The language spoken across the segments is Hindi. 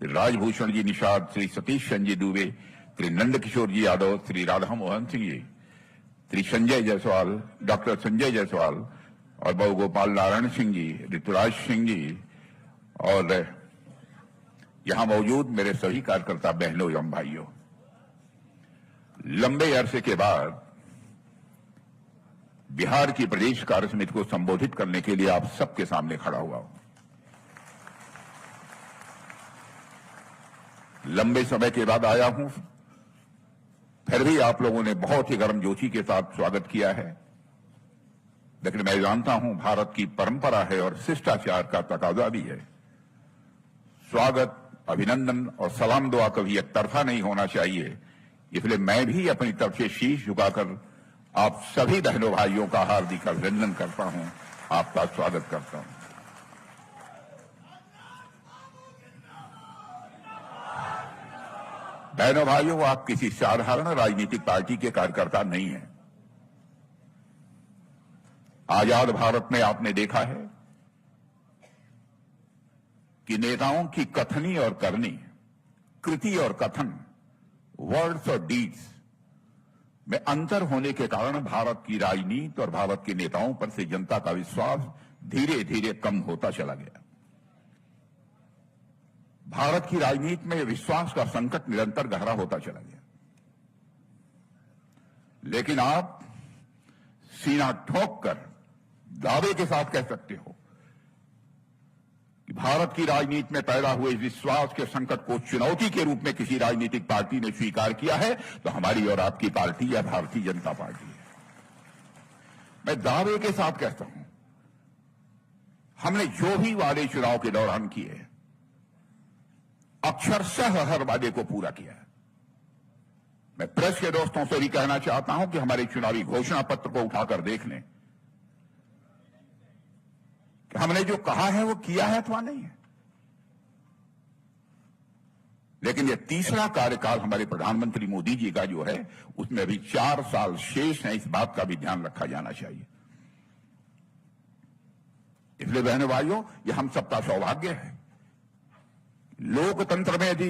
श्री राजभूषण जी निषाद, श्री सतीश चंद्र दुबे, श्री नंदकिशोर जी यादव, श्री राधा मोहन सिंह जी, श्री संजय जायसवाल, डॉक्टर संजय जायसवाल और बहु गोपाल नारायण सिंह जी, ऋतुराज सिंह जी और यहां मौजूद मेरे सभी कार्यकर्ता बहनों एवं भाइयों, लंबे अरसे के बाद बिहार की प्रदेश कार्य समिति को संबोधित करने के लिए आप सबके सामने खड़ा हुआ हूं। लंबे समय के बाद आया हूं, फिर भी आप लोगों ने बहुत ही गर्मजोशी के साथ स्वागत किया है। लेकिन मैं जानता हूं भारत की परंपरा है और शिष्टाचार का तकाजा भी है। स्वागत, अभिनंदन और सलाम दुआ कभी एक तरफा नहीं होना चाहिए। इसलिए मैं भी अपनी तरफ से शीश झुकाकर आप सभी बहनों भाइयों का हार्दिक अभिनंदन करता हूं, आपका स्वागत करता हूं। बहनों भाइयों, आप किसी साधारण राजनीतिक पार्टी के कार्यकर्ता नहीं हैं। आजाद भारत में आपने देखा है कि नेताओं की कथनी और करनी, कृति और कथन, वर्ड्स और डीड्स में अंतर होने के कारण भारत की राजनीति और भारत के नेताओं पर से जनता का विश्वास धीरे धीरे कम होता चला गया। भारत की राजनीति में विश्वास का संकट निरंतर गहरा होता चला गया। लेकिन आप सीना ठोक कर दावे के साथ कह सकते हो कि भारत की राजनीति में पैदा हुए विश्वास के संकट को चुनौती के रूप में किसी राजनीतिक पार्टी ने स्वीकार किया है तो हमारी और आपकी पार्टी या भारतीय जनता पार्टी है। मैं दावे के साथ कहता हूं, हमने जो भी वादे चुनाव के दौरान किए अक्षरशः हर वादे को पूरा किया है। मैं प्रेस के दोस्तों से भी कहना चाहता हूं कि हमारे चुनावी घोषणा पत्र को उठाकर देख लें कि हमने जो कहा है वो किया है अथवा नहीं है। लेकिन यह तीसरा कार्यकाल हमारे प्रधानमंत्री मोदी जी का जो है उसमें अभी 4 साल शेष है, इस बात का भी ध्यान रखा जाना चाहिए। इसलिए बहनों भाइयों, यह हम सबका सौभाग्य है। लोकतंत्र में यदि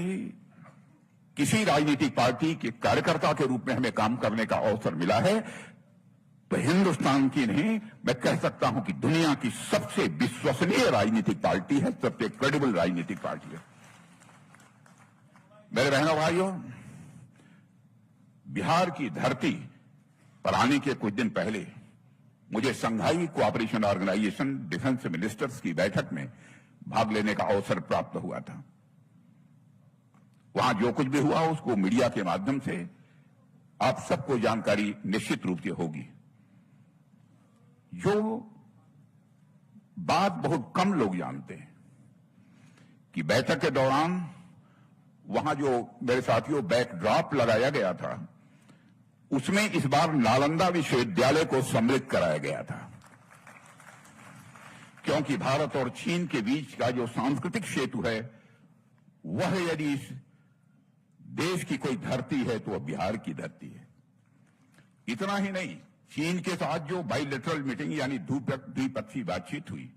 किसी राजनीतिक पार्टी के कार्यकर्ता के रूप में हमें काम करने का अवसर मिला है तो हिंदुस्तान की नहीं, मैं कह सकता हूं कि दुनिया की सबसे विश्वसनीय राजनीतिक पार्टी है, सबसे क्रेडिबल राजनीतिक पार्टी है। मेरे बहनों भाइयों, बिहार की धरती पर आने के कुछ दिन पहले मुझे Shanghai cooperation organisation defence ministers की बैठक में भाग लेने का अवसर प्राप्त हुआ था। वहां जो कुछ भी हुआ उसको मीडिया के माध्यम से आप सबको जानकारी निश्चित रूप से होगी। जो बात बहुत कम लोग जानते हैं कि बैठक के दौरान वहां जो मेरे साथियों बैकड्रॉप लगाया गया था उसमें इस बार नालंदा विश्वविद्यालय को सम्मिलित कराया गया था, क्योंकि भारत और चीन के बीच का जो सांस्कृतिक सेतु है वह यदि इस देश की कोई धरती है तो वह बिहार की धरती है। इतना ही नहीं, चीन के साथ जो बाइलेटरल मीटिंग यानी द्विपक्षीय बातचीत हुई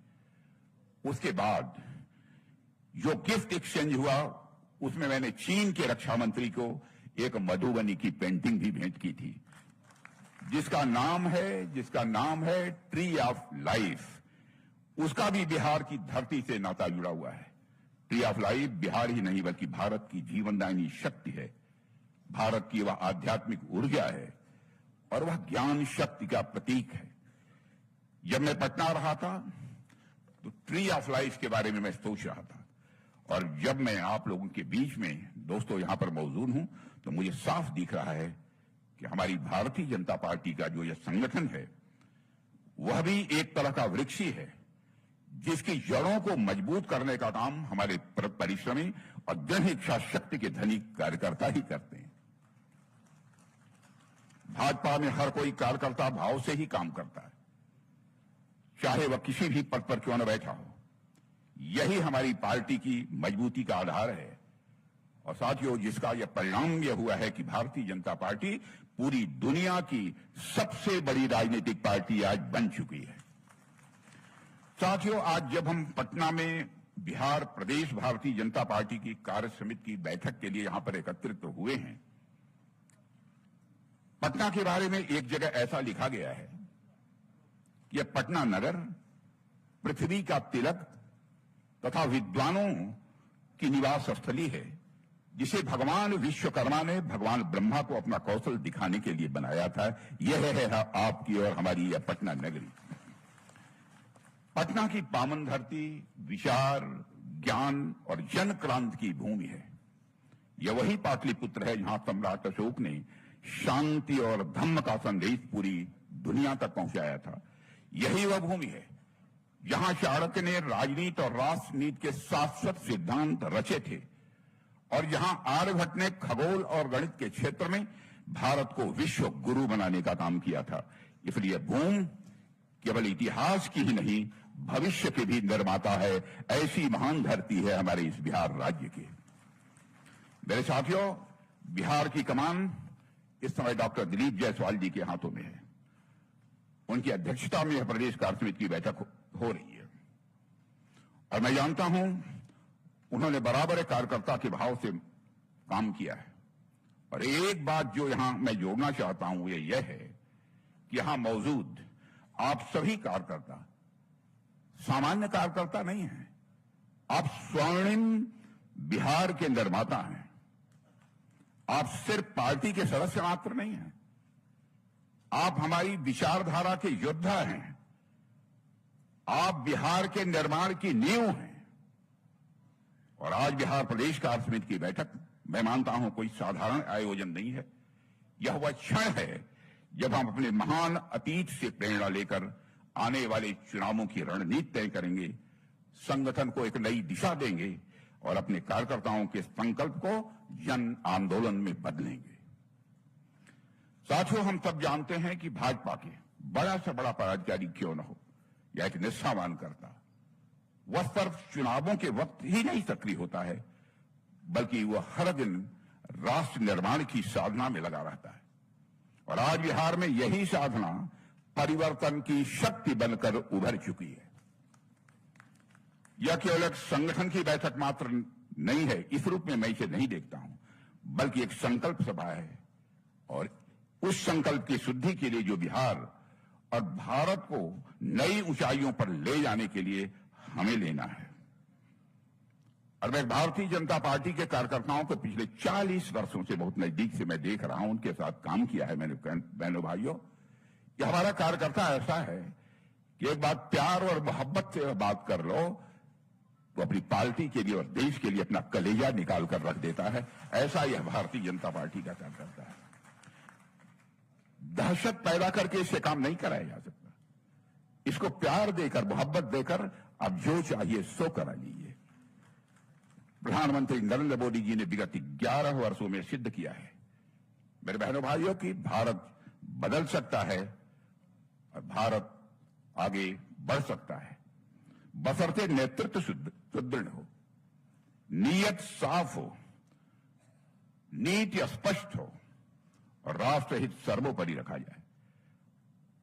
उसके बाद जो गिफ्ट एक्सचेंज हुआ उसमें मैंने चीन के रक्षा मंत्री को एक मधुबनी की पेंटिंग भी भेंट की थी जिसका नाम है ट्री ऑफ लाइफ। उसका भी बिहार की धरती से नाता जुड़ा हुआ है। ट्री ऑफ लाइफ बिहार ही नहीं बल्कि भारत की जीवनदायिनी शक्ति है, भारत की वह आध्यात्मिक ऊर्जा है और वह ज्ञान शक्ति का प्रतीक है। जब मैं पटना रहा था तो ट्री ऑफ लाइफ के बारे में मैं सोच रहा था और जब मैं आप लोगों के बीच में दोस्तों यहां पर मौजूद हूं तो मुझे साफ दिख रहा है कि हमारी भारतीय जनता पार्टी का जो यह संगठन है वह भी एक तरह का वृक्ष ही है जिसकी जड़ों को मजबूत करने का काम हमारे परिश्रमी और दृढ़ इच्छा शक्ति के धनी कार्यकर्ता ही करते हैं। भाजपा में हर कोई कार्यकर्ता भाव से ही काम करता है, चाहे वह किसी भी पद पर क्यों न बैठा हो। यही हमारी पार्टी की मजबूती का आधार है और साथियों जिसका यह परिणाम यह हुआ है कि भारतीय जनता पार्टी पूरी दुनिया की सबसे बड़ी राजनीतिक पार्टी आज बन चुकी है। साथियों, आज जब हम पटना में बिहार प्रदेश भारतीय जनता पार्टी की कार्य समिति की बैठक के लिए यहां पर एकत्रित हुए हैं, पटना के बारे में एक जगह ऐसा लिखा गया है कि यह पटना नगर पृथ्वी का तिलक तथा विद्वानों की निवास स्थली है, जिसे भगवान विश्वकर्मा ने भगवान ब्रह्मा को अपना कौशल दिखाने के लिए बनाया था। यह है आपकी और हमारी यह पटना नगरी। पटना की पावन धरती विचार, ज्ञान और जन क्रांति की भूमि है। यह वही पाटलिपुत्र है जहां सम्राट अशोक ने शांति और धम्म का संदेश पूरी दुनिया तक पहुंचाया था। यही वह भूमि है जहां चाणक्य ने राजनीति और राष्ट्रनीति के शाश्वत सिद्धांत रचे थे और जहां आर्यभट्ट ने खगोल और गणित के क्षेत्र में भारत को विश्व गुरु बनाने का काम किया था। इसलिए भूमि केवल इतिहास की ही नहीं, भविष्य के भी निर्माता है। ऐसी महान धरती है हमारे इस बिहार राज्य की। मेरे साथियों, बिहार की कमान इस समय डॉक्टर दिलीप जायसवाल जी के हाथों में है। उनकी अध्यक्षता में यह प्रदेश कार्य समिति की बैठक हो रही है और मैं जानता हूं उन्होंने बराबर एक कार्यकर्ता के भाव से काम किया है। और एक बात जो यहां मैं जोड़ना चाहता हूं यह है कि यहां मौजूद आप सभी कार्यकर्ता सामान्य कार्यकर्ता नहीं हैं, आप स्वर्णिम बिहार के निर्माता हैं। आप सिर्फ पार्टी के सदस्य मात्र नहीं हैं, आप हमारी विचारधारा के योद्धा हैं। आप बिहार के निर्माण की नींव हैं। और आज बिहार प्रदेश कार्य समिति की बैठक मैं मानता हूं कोई साधारण आयोजन नहीं है। यह वह क्षण है जब हम अपने महान अतीत से प्रेरणा लेकर आने वाले चुनावों की रणनीति तय करेंगे, संगठन को एक नई दिशा देंगे और अपने कार्यकर्ताओं के संकल्प को जन आंदोलन में बदलेंगे। साथियों, हम सब जानते हैं कि भाजपा के बड़ा से बड़ा पदाधिकारी क्यों न हो या एक निष्ठावान करता, वह सिर्फ चुनावों के वक्त ही नहीं सक्रिय होता है, बल्कि वह हर दिन राष्ट्र निर्माण की साधना में लगा रहता है। और आज बिहार में यही साधना परिवर्तन की शक्ति बनकर उभर चुकी है। यह केवल एक संगठन की बैठक मात्र नहीं है, इस रूप में मैं इसे नहीं देखता हूं, बल्कि एक संकल्प सभा है। और उस संकल्प की शुद्धि के लिए जो बिहार और भारत को नई ऊंचाइयों पर ले जाने के लिए हमें लेना है। और मैं भारतीय जनता पार्टी के कार्यकर्ताओं को पिछले 40 वर्षों से बहुत नजदीक से मैं देख रहा हूं, उनके साथ काम किया है मैंने। बहनों भाइयों, कि हमारा कार्यकर्ता ऐसा है कि एक बात प्यार और मोहब्बत से बात कर लो तो अपनी पार्टी के लिए और देश के लिए अपना कलेजा निकाल कर रख देता है। ऐसा यह भारतीय जनता पार्टी का कार्यकर्ता है। दहशत पैदा करके इससे काम नहीं कराया जा सकता। इसको प्यार देकर, मोहब्बत देकर अब जो चाहिए सो करा लीजिए। प्रधानमंत्री नरेंद्र मोदी जी ने विगत 11 वर्षों में सिद्ध किया है, मेरे बहनों भाइयों, कि भारत बदल सकता है और भारत आगे बढ़ सकता है, बशर्ते नेतृत्व सुदृढ़ हो, नीयत साफ हो, नीति स्पष्ट हो और राष्ट्रहित सर्वोपरि रखा जाए।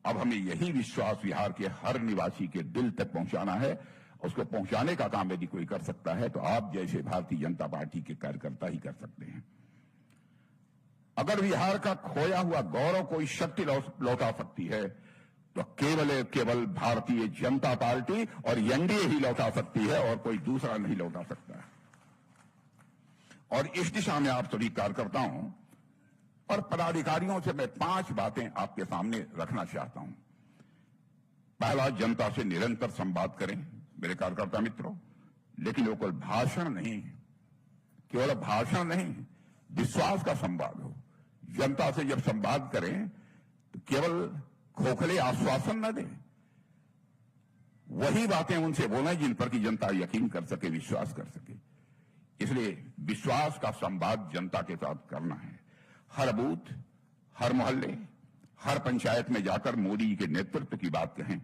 अब हमें यही विश्वास बिहार के हर निवासी के दिल तक पहुंचाना है। उसको पहुंचाने का काम यदि कोई कर सकता है तो आप जैसे भारतीय जनता पार्टी के कार्यकर्ता ही कर सकते हैं। अगर बिहार का खोया हुआ गौरव कोई शक्ति लौटा सकती है तो केवल भारतीय जनता पार्टी और एनडीए ही लौटा सकती है और कोई दूसरा नहीं लौटा सकता है। और इस दिशा में आप सभी कार्यकर्ताओं और पदाधिकारियों से मैं 5 बातें आपके सामने रखना चाहता हूं। पहला, जनता से निरंतर संवाद करें मेरे कार्यकर्ता मित्रों, लेकिन वो केवल भाषण नहीं, विश्वास का संवाद हो। जनता से जब संवाद करें तो केवल खोखले आश्वासन न दें, वही बातें उनसे बोलें जिन पर कि जनता यकीन कर सके, विश्वास कर सके। इसलिए विश्वास का संवाद जनता के साथ करना है। हर बूथ, हर मोहल्ले, हर पंचायत में जाकर मोदी जी के नेतृत्व की बात कहें,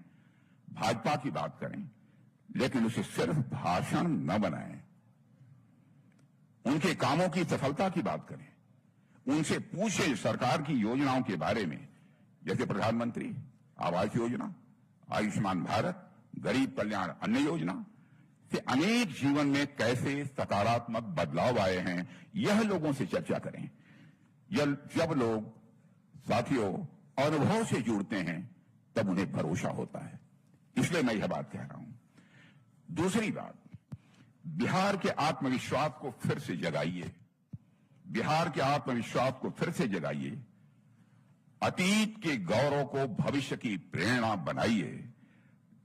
भाजपा की बात करें, लेकिन उसे सिर्फ भाषण न बनाएं। उनके कामों की सफलता की बात करें, उनसे पूछें सरकार की योजनाओं के बारे में, जैसे प्रधानमंत्री आवास योजना, आयुष्मान भारत, गरीब कल्याण अन्न योजना, से अनेक जीवन में कैसे सकारात्मक बदलाव आए हैं, यह लोगों से चर्चा करें। जब लोग साथियों अनुभव से जुड़ते हैं तब उन्हें भरोसा होता है, इसलिए मैं यह बात कह रहा हूं। दूसरी बात, बिहार के आत्मविश्वास को फिर से जगाइए, बिहार के आत्मविश्वास को फिर से जगाइए, अतीत के गौरव को भविष्य की प्रेरणा बनाइए,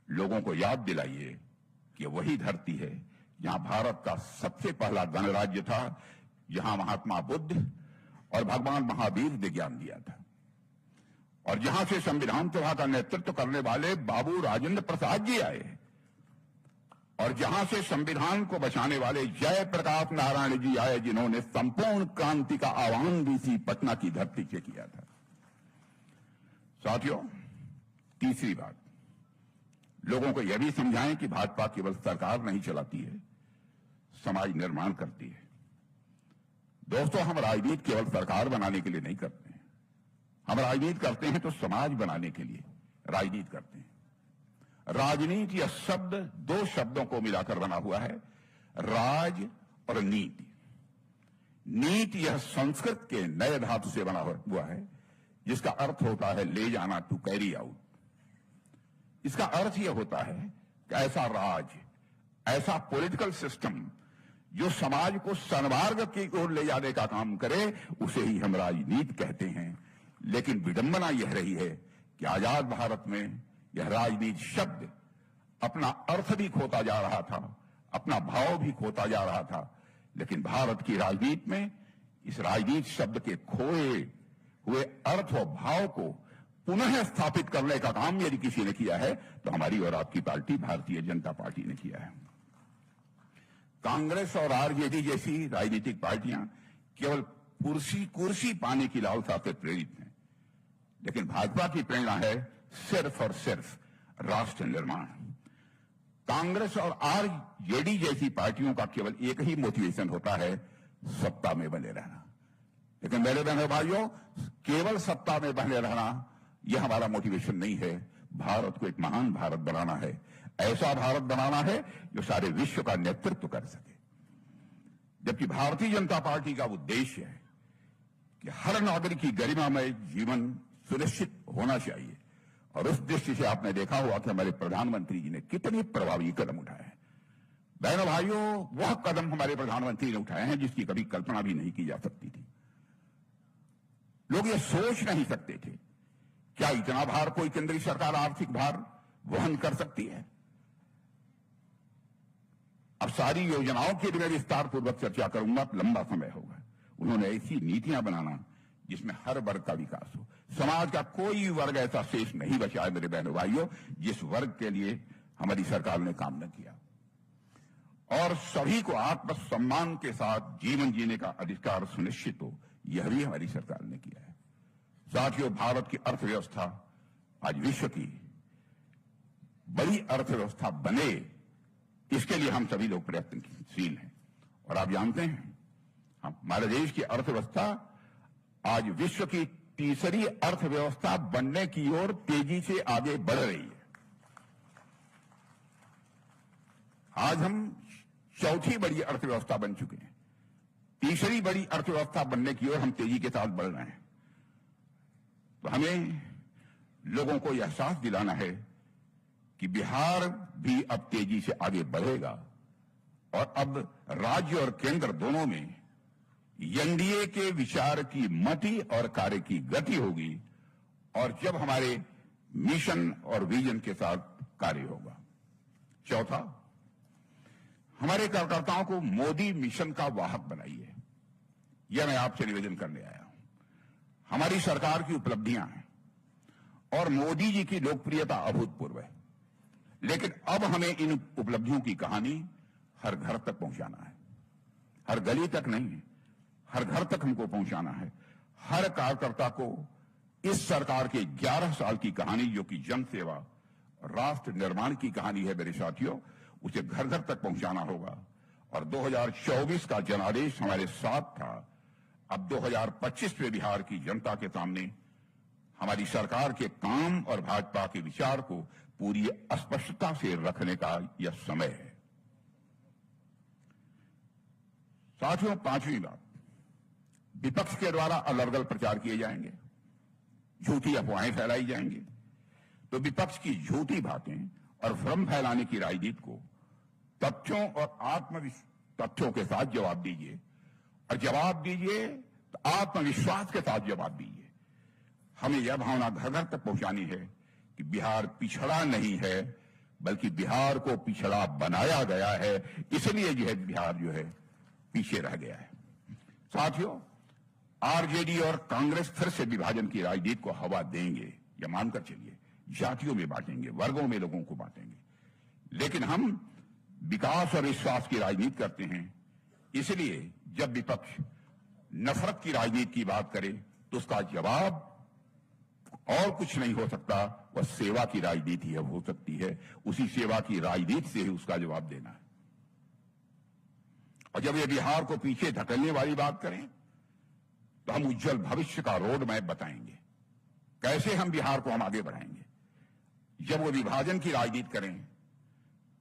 लोगों को याद दिलाइए कि वही धरती है जहां भारत का सबसे पहला गणराज्य था, जहां महात्मा बुद्ध और भगवान महावीर ने ज्ञान दिया था, और जहां से संविधान सभा का नेतृत्व करने वाले बाबू राजेंद्र प्रसाद जी आए, और जहां से संविधान को बचाने वाले जयप्रकाश नारायण जी आए, जिन्होंने संपूर्ण क्रांति का आह्वान भी इसी पटना की धरती से किया था। साथियों, तीसरी बात, लोगों को यह भी समझाएं कि भाजपा केवल सरकार नहीं चलाती है, समाज निर्माण करती है। दोस्तों, हम राजनीति केवल सरकार बनाने के लिए नहीं करते हैं, हम राजनीति करते हैं तो समाज बनाने के लिए राजनीति करते हैं। राजनीति यह शब्द दो शब्दों को मिलाकर बना हुआ है, राज और नीति। नीति यह संस्कृत के नए धातु से बना हुआ है, जिसका अर्थ होता है ले जाना, टू कैरी आउट। इसका अर्थ यह होता है कि ऐसा राज, ऐसा पॉलिटिकल सिस्टम जो समाज को सन्मार्ग की ओर ले जाने का काम करे, उसे ही हम राजनीति कहते हैं। लेकिन विडंबना यह रही है कि आजाद भारत में यह राजनीति शब्द अपना अर्थ भी खोता जा रहा था, अपना भाव भी खोता जा रहा था। लेकिन भारत की राजनीति में इस राजनीति शब्द के खोए हुए अर्थ और भाव को पुनः स्थापित करने का काम यदि किसी ने किया है तो हमारी और आपकी पार्टी भारतीय जनता पार्टी ने किया है। कांग्रेस और आरजेडी जैसी राजनीतिक पार्टियां केवल कुर्सी पाने की लालसा से प्रेरित हैं, लेकिन भाजपा की प्रेरणा है सिर्फ और सिर्फ राष्ट्र निर्माण। कांग्रेस और आरजेडी जैसी पार्टियों का केवल एक ही मोटिवेशन होता है, सत्ता में बने रहना। लेकिन मेरे बहनों भाइयों, केवल सत्ता में बने रहना यह हमारा मोटिवेशन नहीं है। भारत को एक महान भारत बनाना है, ऐसा भारत बनाना है जो सारे विश्व का नेतृत्व कर सके। जबकि भारतीय जनता पार्टी का उद्देश्य है कि हर नागरिक की गरिमामय जीवन सुनिश्चित होना चाहिए, और उस दृष्टि से आपने देखा हुआ कि हमारे प्रधानमंत्री जी ने कितने प्रभावी कदम उठाए हैं। बहनों भाइयों, वह कदम हमारे प्रधानमंत्री ने उठाए हैं जिसकी कभी कल्पना भी नहीं की जा सकती थी। लोग ये सोच नहीं सकते थे क्या इतना भार कोई केंद्रीय सरकार आर्थिक भार वहन कर सकती है। अब सारी योजनाओं की मैं विस्तार पूर्वक चर्चा करूंगा, लंबा समय होगा। उन्होंने ऐसी नीतियां बनाना जिसमें हर वर्ग का विकास हो। समाज का कोई वर्ग ऐसा शेष नहीं बचा है मेरे बहनों भाइयों जिस वर्ग के लिए हमारी सरकार ने काम न किया। और सभी को आत्मसम्मान के साथ जीवन जीने का अधिकार सुनिश्चित हो, यह भी हमारी सरकार ने किया है। साथियों, भारत की अर्थव्यवस्था आज विश्व की बड़ी अर्थव्यवस्था बने, इसके लिए हम सभी लोग प्रयत्नशील हैं। और आप जानते हैं, हमारे देश की अर्थव्यवस्था आज विश्व की तीसरी अर्थव्यवस्था बनने की ओर तेजी से आगे बढ़ रही है। आज हम चौथी बड़ी अर्थव्यवस्था बन चुके हैं, तीसरी बड़ी अर्थव्यवस्था बनने की ओर हम तेजी के साथ बढ़ रहे हैं। तो हमें लोगों को यह एहसास दिलाना है कि बिहार भी अब तेजी से आगे बढ़ेगा, और अब राज्य और केंद्र दोनों में एनडीए के विचार की मति और कार्य की गति होगी, और जब हमारे मिशन और विजन के साथ कार्य होगा। चौथा, हमारे कार्यकर्ताओं को मोदी मिशन का वाहक बनाइए, यह मैं आपसे निवेदन करने आया हूं। हमारी सरकार की उपलब्धियां हैं और मोदी जी की लोकप्रियता अभूतपूर्व है, लेकिन अब हमें इन उपलब्धियों की कहानी हर घर तक पहुंचाना है। हर गली तक नहीं, हर घर तक हमको पहुंचाना है। हर कार्यकर्ता को इस सरकार के 11 साल की कहानी, जो कि जन सेवा राष्ट्र निर्माण की कहानी है मेरे साथियों, उसे घर घर तक पहुंचाना होगा। और 2024 का जनादेश हमारे साथ था। अब 2025 में बिहार की जनता के सामने हमारी सरकार के काम और भाजपा के विचार को पूरी स्पष्टता से रखने का यह समय है। साथियों, पांचवी बात, विपक्ष के द्वारा अलग अलग प्रचार किए जाएंगे, झूठी अफवाहें फैलाई जाएंगी। तो विपक्ष की झूठी बातें और भ्रम फैलाने की राजनीति को तथ्यों और तथ्यों के साथ जवाब दीजिए, और जवाब दीजिए तो आत्मविश्वास के साथ जवाब दीजिए। हमें यह भावना घर घर तक पहुंचानी है कि बिहार पिछड़ा नहीं है, बल्कि बिहार को पिछड़ा बनाया गया है, इसलिए यह बिहार जो है पीछे रह गया है। साथियों, आरजेडी और कांग्रेस फिर से विभाजन की राजनीति को हवा देंगे, या मानकर चलिए, जातियों में बांटेंगे, वर्गों में लोगों को बांटेंगे। लेकिन हम विकास और विश्वास की राजनीति करते हैं, इसलिए जब विपक्ष नफरत की राजनीति की बात करे तो उसका जवाब और कुछ नहीं हो सकता, वह सेवा की राजनीति हो सकती है। उसी सेवा की राजनीति से ही उसका जवाब देना है। और जब ये बिहार को पीछे धकेलने वाली बात करें तो हम उज्जवल भविष्य का रोड मैप बताएंगे, कैसे हम बिहार को हम आगे बढ़ाएंगे। जब वो विभाजन की राजनीति करें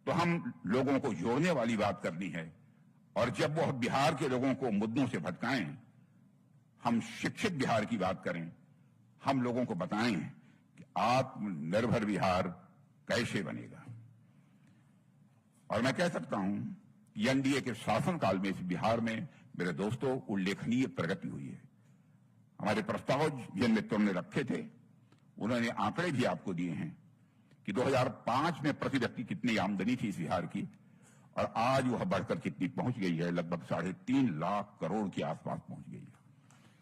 तो हम लोगों को जोड़ने वाली बात करनी है, और जब वो बिहार के लोगों को मुद्दों से भटकाएं, हम शिक्षित बिहार की बात करें, हम लोगों को बताएं कि आत्मनिर्भर बिहार कैसे बनेगा। और मैं कह सकता हूं कि एनडीए के शासनकाल में इस बिहार में मेरे दोस्तों उल्लेखनीय प्रगति हुई है। हमारे प्रस्ताव जिन मित्रों ने रखे थे, उन्होंने आंकड़े भी आपको दिए हैं कि 2005 में प्रति व्यक्ति कितनी आमदनी थी इस बिहार की, और आज वह बढ़कर कितनी पहुंच गई है, लगभग 3.5 लाख करोड़ के आसपास पहुंच गई है।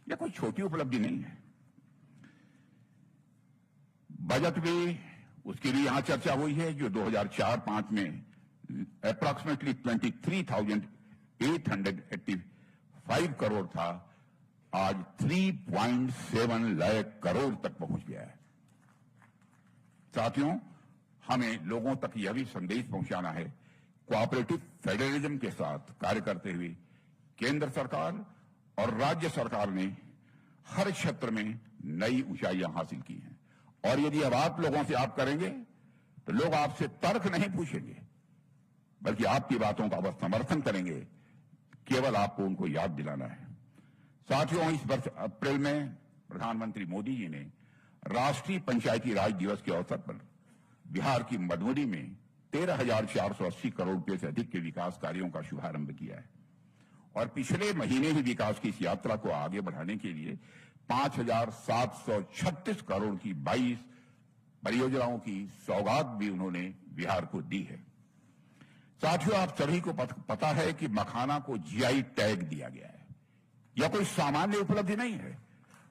यह कोई छोटी उपलब्धि नहीं है। बजट भी, उसकी भी यहां चर्चा हुई है, जो 2004-05 में अप्रॉक्सीमेटली 23,885 करोड़ था, आज 3.7 लाख करोड़ तक पहुंच गया है। साथियों, हमें लोगों तक यह भी संदेश पहुंचाना है, कोऑपरेटिव फेडरलिज्म के साथ कार्य करते हुए केंद्र सरकार और राज्य सरकार ने हर क्षेत्र में नई ऊंचाइयां हासिल की हैं। और यदि अब आप लोगों से आप करेंगे तो लोग आपसे तर्क नहीं पूछेंगे, बल्कि आपकी बातों का वह समर्थन करेंगे। केवल आपको उनको याद दिलाना है। साथियों, इस वर्ष अप्रैल में प्रधानमंत्री मोदी जी ने राष्ट्रीय पंचायती राज दिवस के अवसर पर बिहार की मधुबनी में 13,480 करोड़ रुपए से अधिक के विकास कार्यों का शुभारंभ किया है। और पिछले महीने ही विकास की इस यात्रा को आगे बढ़ाने के लिए 5,736 करोड़ की 22 परियोजनाओं की सौगात भी उन्होंने बिहार को दी है। साथियों, आप सभी को पता है कि मखाना को जीआई टैग दिया गया है। यह कोई सामान्य उपलब्धि नहीं है।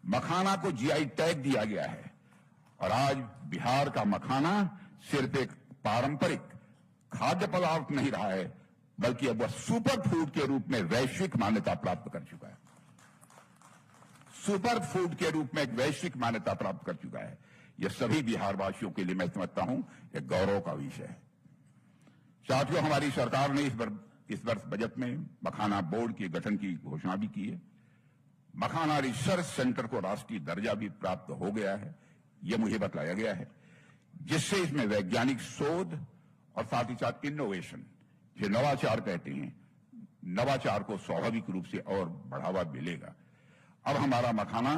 मखाना को जीआई टैग दिया गया है, और आज बिहार का मखाना सिर्फ एक पारंपरिक खाद्य पदार्थ नहीं रहा है, बल्कि अब वह सुपर फूड के रूप में वैश्विक मान्यता प्राप्त कर चुका है। सुपर फूड के रूप में एक वैश्विक मान्यता प्राप्त कर चुका है। यह सभी बिहारवासियों के लिए मैं समझता हूं एक गौरव का विषय है। साथियों, हमारी सरकार ने इस वर्ष बजट में मखाना बोर्ड के गठन की घोषणा भी की है। मखाना रिसर्च सेंटर को राष्ट्रीय दर्जा भी प्राप्त हो गया है, यह मुझे बताया गया है, जिससे इसमें वैज्ञानिक शोध और साथ ही साथ इनोवेशन, जो नवाचार कहते हैं, नवाचार को स्वाभाविक रूप से और बढ़ावा मिलेगा। अब हमारा मखाना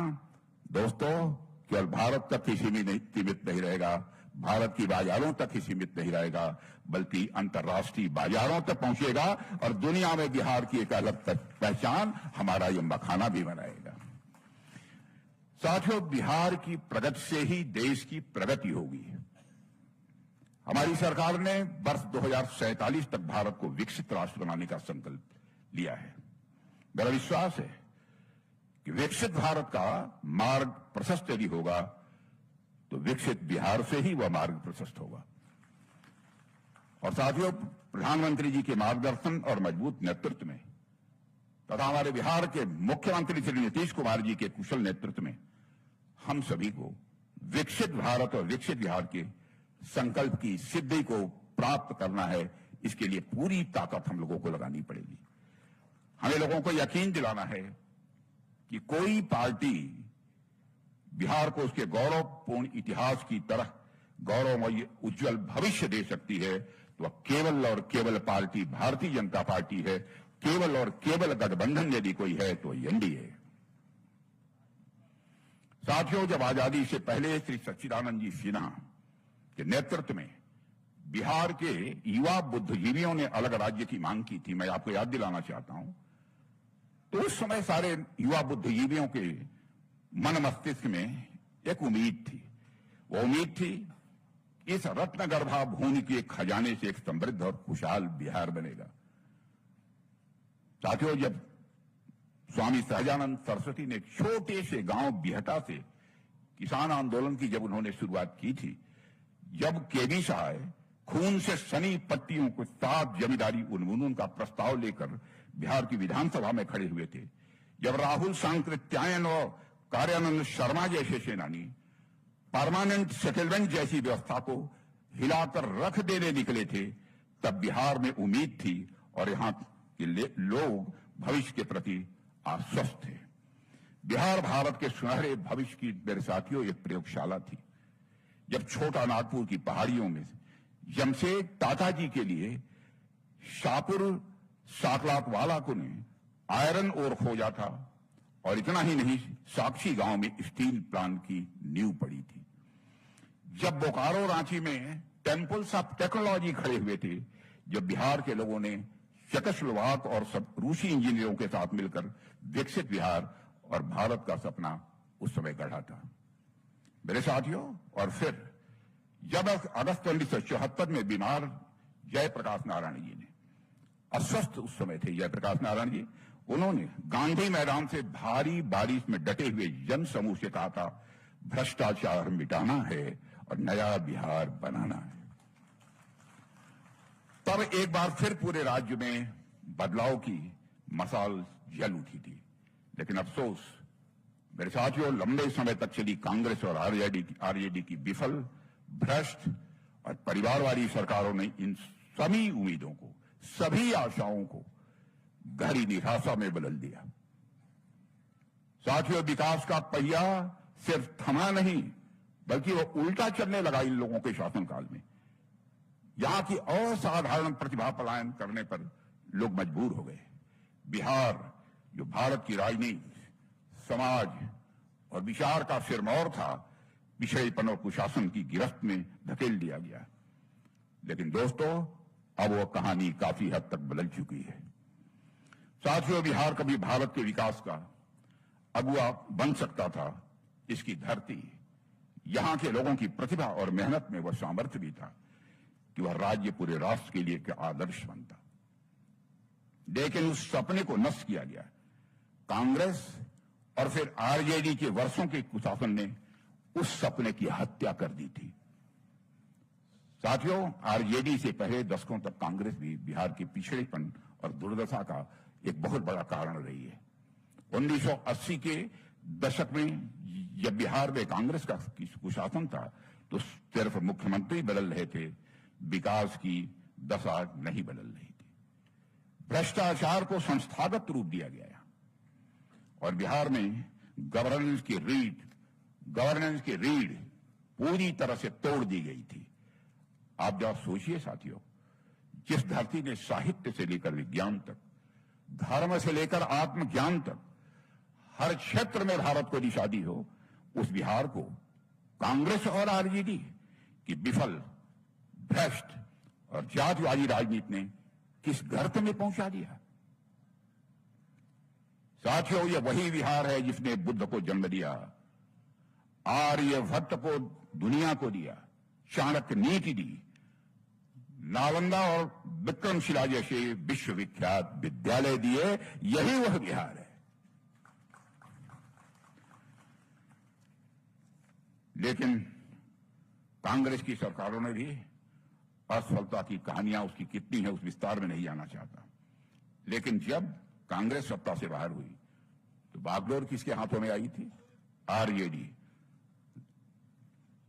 दोस्तों केवल भारत तक ही सीमित नहीं रहेगा, भारत की बाजारों तक ही सीमित नहीं रहेगा, बल्कि अंतर्राष्ट्रीय बाजारों तक पहुंचेगा, और दुनिया में बिहार की एक अलग पहचान हमारा ये मखाना भी बनाएगा। साथियों, बिहार की प्रगति से ही देश की प्रगति होगी। हमारी सरकार ने वर्ष 2047 तक भारत को विकसित राष्ट्र बनाने का संकल्प लिया है। मेरा विश्वास है कि विकसित भारत का मार्ग प्रशस्त यदि होगा तो विकसित बिहार से ही वह मार्ग प्रशस्त होगा। और साथियों, प्रधानमंत्री जी के मार्गदर्शन और मजबूत नेतृत्व में तथा हमारे बिहार के मुख्यमंत्री श्री नीतीश कुमार जी के कुशल नेतृत्व में हम सभी को विकसित भारत और विकसित बिहार के संकल्प की सिद्धि को प्राप्त करना है। इसके लिए पूरी ताकत हम लोगों को लगानी पड़ेगी। हमें लोगों को यकीन दिलाना है कि कोई पार्टी बिहार को उसके गौरवपूर्ण इतिहास की तरह गौरवमय उज्जवल भविष्य दे सकती है तो वह केवल और केवल पार्टी भारतीय जनता पार्टी है। केवल और केवल गठबंधन यदि कोई है तो एनडीए। साथियों, जब आजादी से पहले श्री सच्चिदानंद जी सिन्हा के नेतृत्व में बिहार के युवा बुद्धिजीवियों ने अलग राज्य की मांग की थी, मैं आपको याद दिलाना चाहता हूं, तो उस समय सारे युवा बुद्धिजीवियों के मन मस्तिष्क में एक उम्मीद थी। वो उम्मीद थी इस रत्नगर्भा भूमि के खजाने से एक समृद्ध और खुशहाल बिहार बनेगा। साथियों, जब स्वामी सहजानंद सरस्वती ने एक छोटे से गांव बिहटा से किसान आंदोलन की जब उन्होंने शुरुआत की थी, जब केबी साहय खून से सनी पट्टियों को साथ जमींदारी उन्मूलन का प्रस्ताव लेकर बिहार की विधानसभा में खड़े हुए थे, जब राहुल सांकृत्यायन और कार्यानंद शर्मा जैसे सेनानी परमानेंट सेटलमेंट जैसी व्यवस्था को हिलाकर रख देने निकले थे, तब बिहार में उम्मीद थी और यहां के लोग भविष्य के प्रति आश्वस्त थे। बिहार भारत के सुनहरे भविष्य की, मेरे साथियों, एक प्रयोगशाला थी। जब छोटा नागपुर की पहाड़ियों में जमशेद टाटा जी के लिए शाहपुर साकलातवाला को ने आयरन ओर खोजा था, और इतना ही नहीं, साक्षी गांव में स्टील प्लांट की नींव पड़ी थी। जब बोकारो रांची में टेम्पल्स ऑफ टेक्नोलॉजी खड़े हुए थे, जब बिहार के लोगों ने चेकोस्लोवाक और सब रूसी इंजीनियरों के साथ मिलकर विकसित बिहार और भारत का सपना उस समय गढ़ा था। मेरे साथियों, और फिर जब अगस्त 1974 में बीमार जयप्रकाश नारायण जी ने, अस्वस्थ उस समय थे जयप्रकाश नारायण जी, उन्होंने गांधी मैदान से भारी बारिश में डटे हुए जन समूह से कहा था, भ्रष्टाचार मिटाना है और नया बिहार बनाना है। तब एक बार फिर पूरे राज्य में बदलाव की मसाल जल उठी थी। लेकिन अफसोस मेरे साथियों, लंबे समय तक चली कांग्रेस और आरजेडी की विफल, भ्रष्ट और परिवारवादी सरकारों ने इन सभी उम्मीदों को, सभी आशाओं को गहरी निराशा में बदल दिया। साथियों, विकास का पहिया सिर्फ थमा नहीं, बल्कि वो उल्टा चलने लगा इन लोगों के शासनकाल में। यहां की असाधारण प्रतिभा पलायन करने पर लोग मजबूर हो गए। बिहार, जो भारत की राजनीति, समाज और विचार का सिरमौर था, पिछड़ेपन और कुशासन की गिरफ्त में धकेल दिया गया। लेकिन दोस्तों, अब वो कहानी काफी हद तक बदल चुकी है। साथियों, बिहार कभी भारत के विकास का अगुवा बन सकता था। इसकी धरती, यहां के लोगों की प्रतिभा और मेहनत में वह सामर्थ्य भी था कि वह राज्य पूरे राष्ट्र के लिए एक आदर्श बनता। लेकिन उस सपने को नष्ट किया गया। कांग्रेस और फिर आरजेडी के वर्षों के कुशासन ने उस सपने की हत्या कर दी थी। साथियों, आरजेडी से पहले दशकों तक कांग्रेस भी बिहार के पिछड़ेपन और दुर्दशा का एक बहुत बड़ा कारण रही है। 1980 के दशक में जब बिहार में कांग्रेस का कुशासन था, तो सिर्फ मुख्यमंत्री बदल रहे थे, विकास की दशा नहीं बदल रही थी। भ्रष्टाचार को संस्थागत रूप दिया गया और बिहार में गवर्नेंस की रीढ़ पूरी तरह से तोड़ दी गई थी। आप जरा सोचिए साथियों, जिस धरती ने साहित्य से लेकर विज्ञान तक, धर्म से लेकर आत्मज्ञान तक हर क्षेत्र में भारत को दिशा दी हो, उस बिहार को कांग्रेस और आरजेडी की विफल, भ्रष्ट और जातिवादी राजनीति ने किस गर्त में पहुंचा दिया। साथियों, यह वही बिहार है जिसने बुद्ध को जन्म दिया, आर्यभट्ट को दुनिया को दिया, चाणक्य नीति दी, नालंदा और विक्रमशिला जैसे विश्वविख्यात विद्यालय दिए। यही वह बिहार है। लेकिन कांग्रेस की सरकारों ने भी असफलता की कहानियां उसकी कितनी है उस विस्तार में नहीं जाना चाहता। लेकिन जब कांग्रेस सत्ता से बाहर हुई तो बागडोर किसके हाथों में आई थी? आरजेडी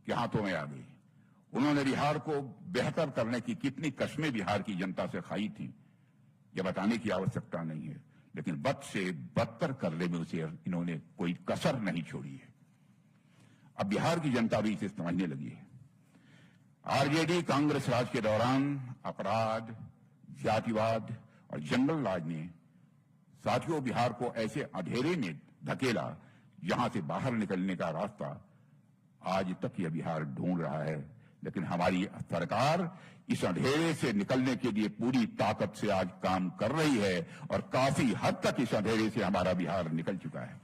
के हाथों में आ गई। उन्होंने बिहार को बेहतर करने की कितनी कस्में बिहार की जनता से खाई थी, यह बताने की आवश्यकता नहीं है। लेकिन बद से बदतर करने में उसे इन्होंने कोई कसर नहीं छोड़ी है। अब बिहार की जनता भी इसे समझने लगी है। आरजेडी कांग्रेस राज के दौरान अपराध, जातिवाद और जंगल राज ने साथियों, बिहार को ऐसे अंधेरे में धकेला जहां से बाहर निकलने का रास्ता आज तक यह बिहार ढूंढ रहा है, लेकिन हमारी सरकार इस अंधेरे से निकलने के लिए पूरी ताकत से आज काम कर रही है और काफी हद तक इस अंधेरे से हमारा बिहार निकल चुका है।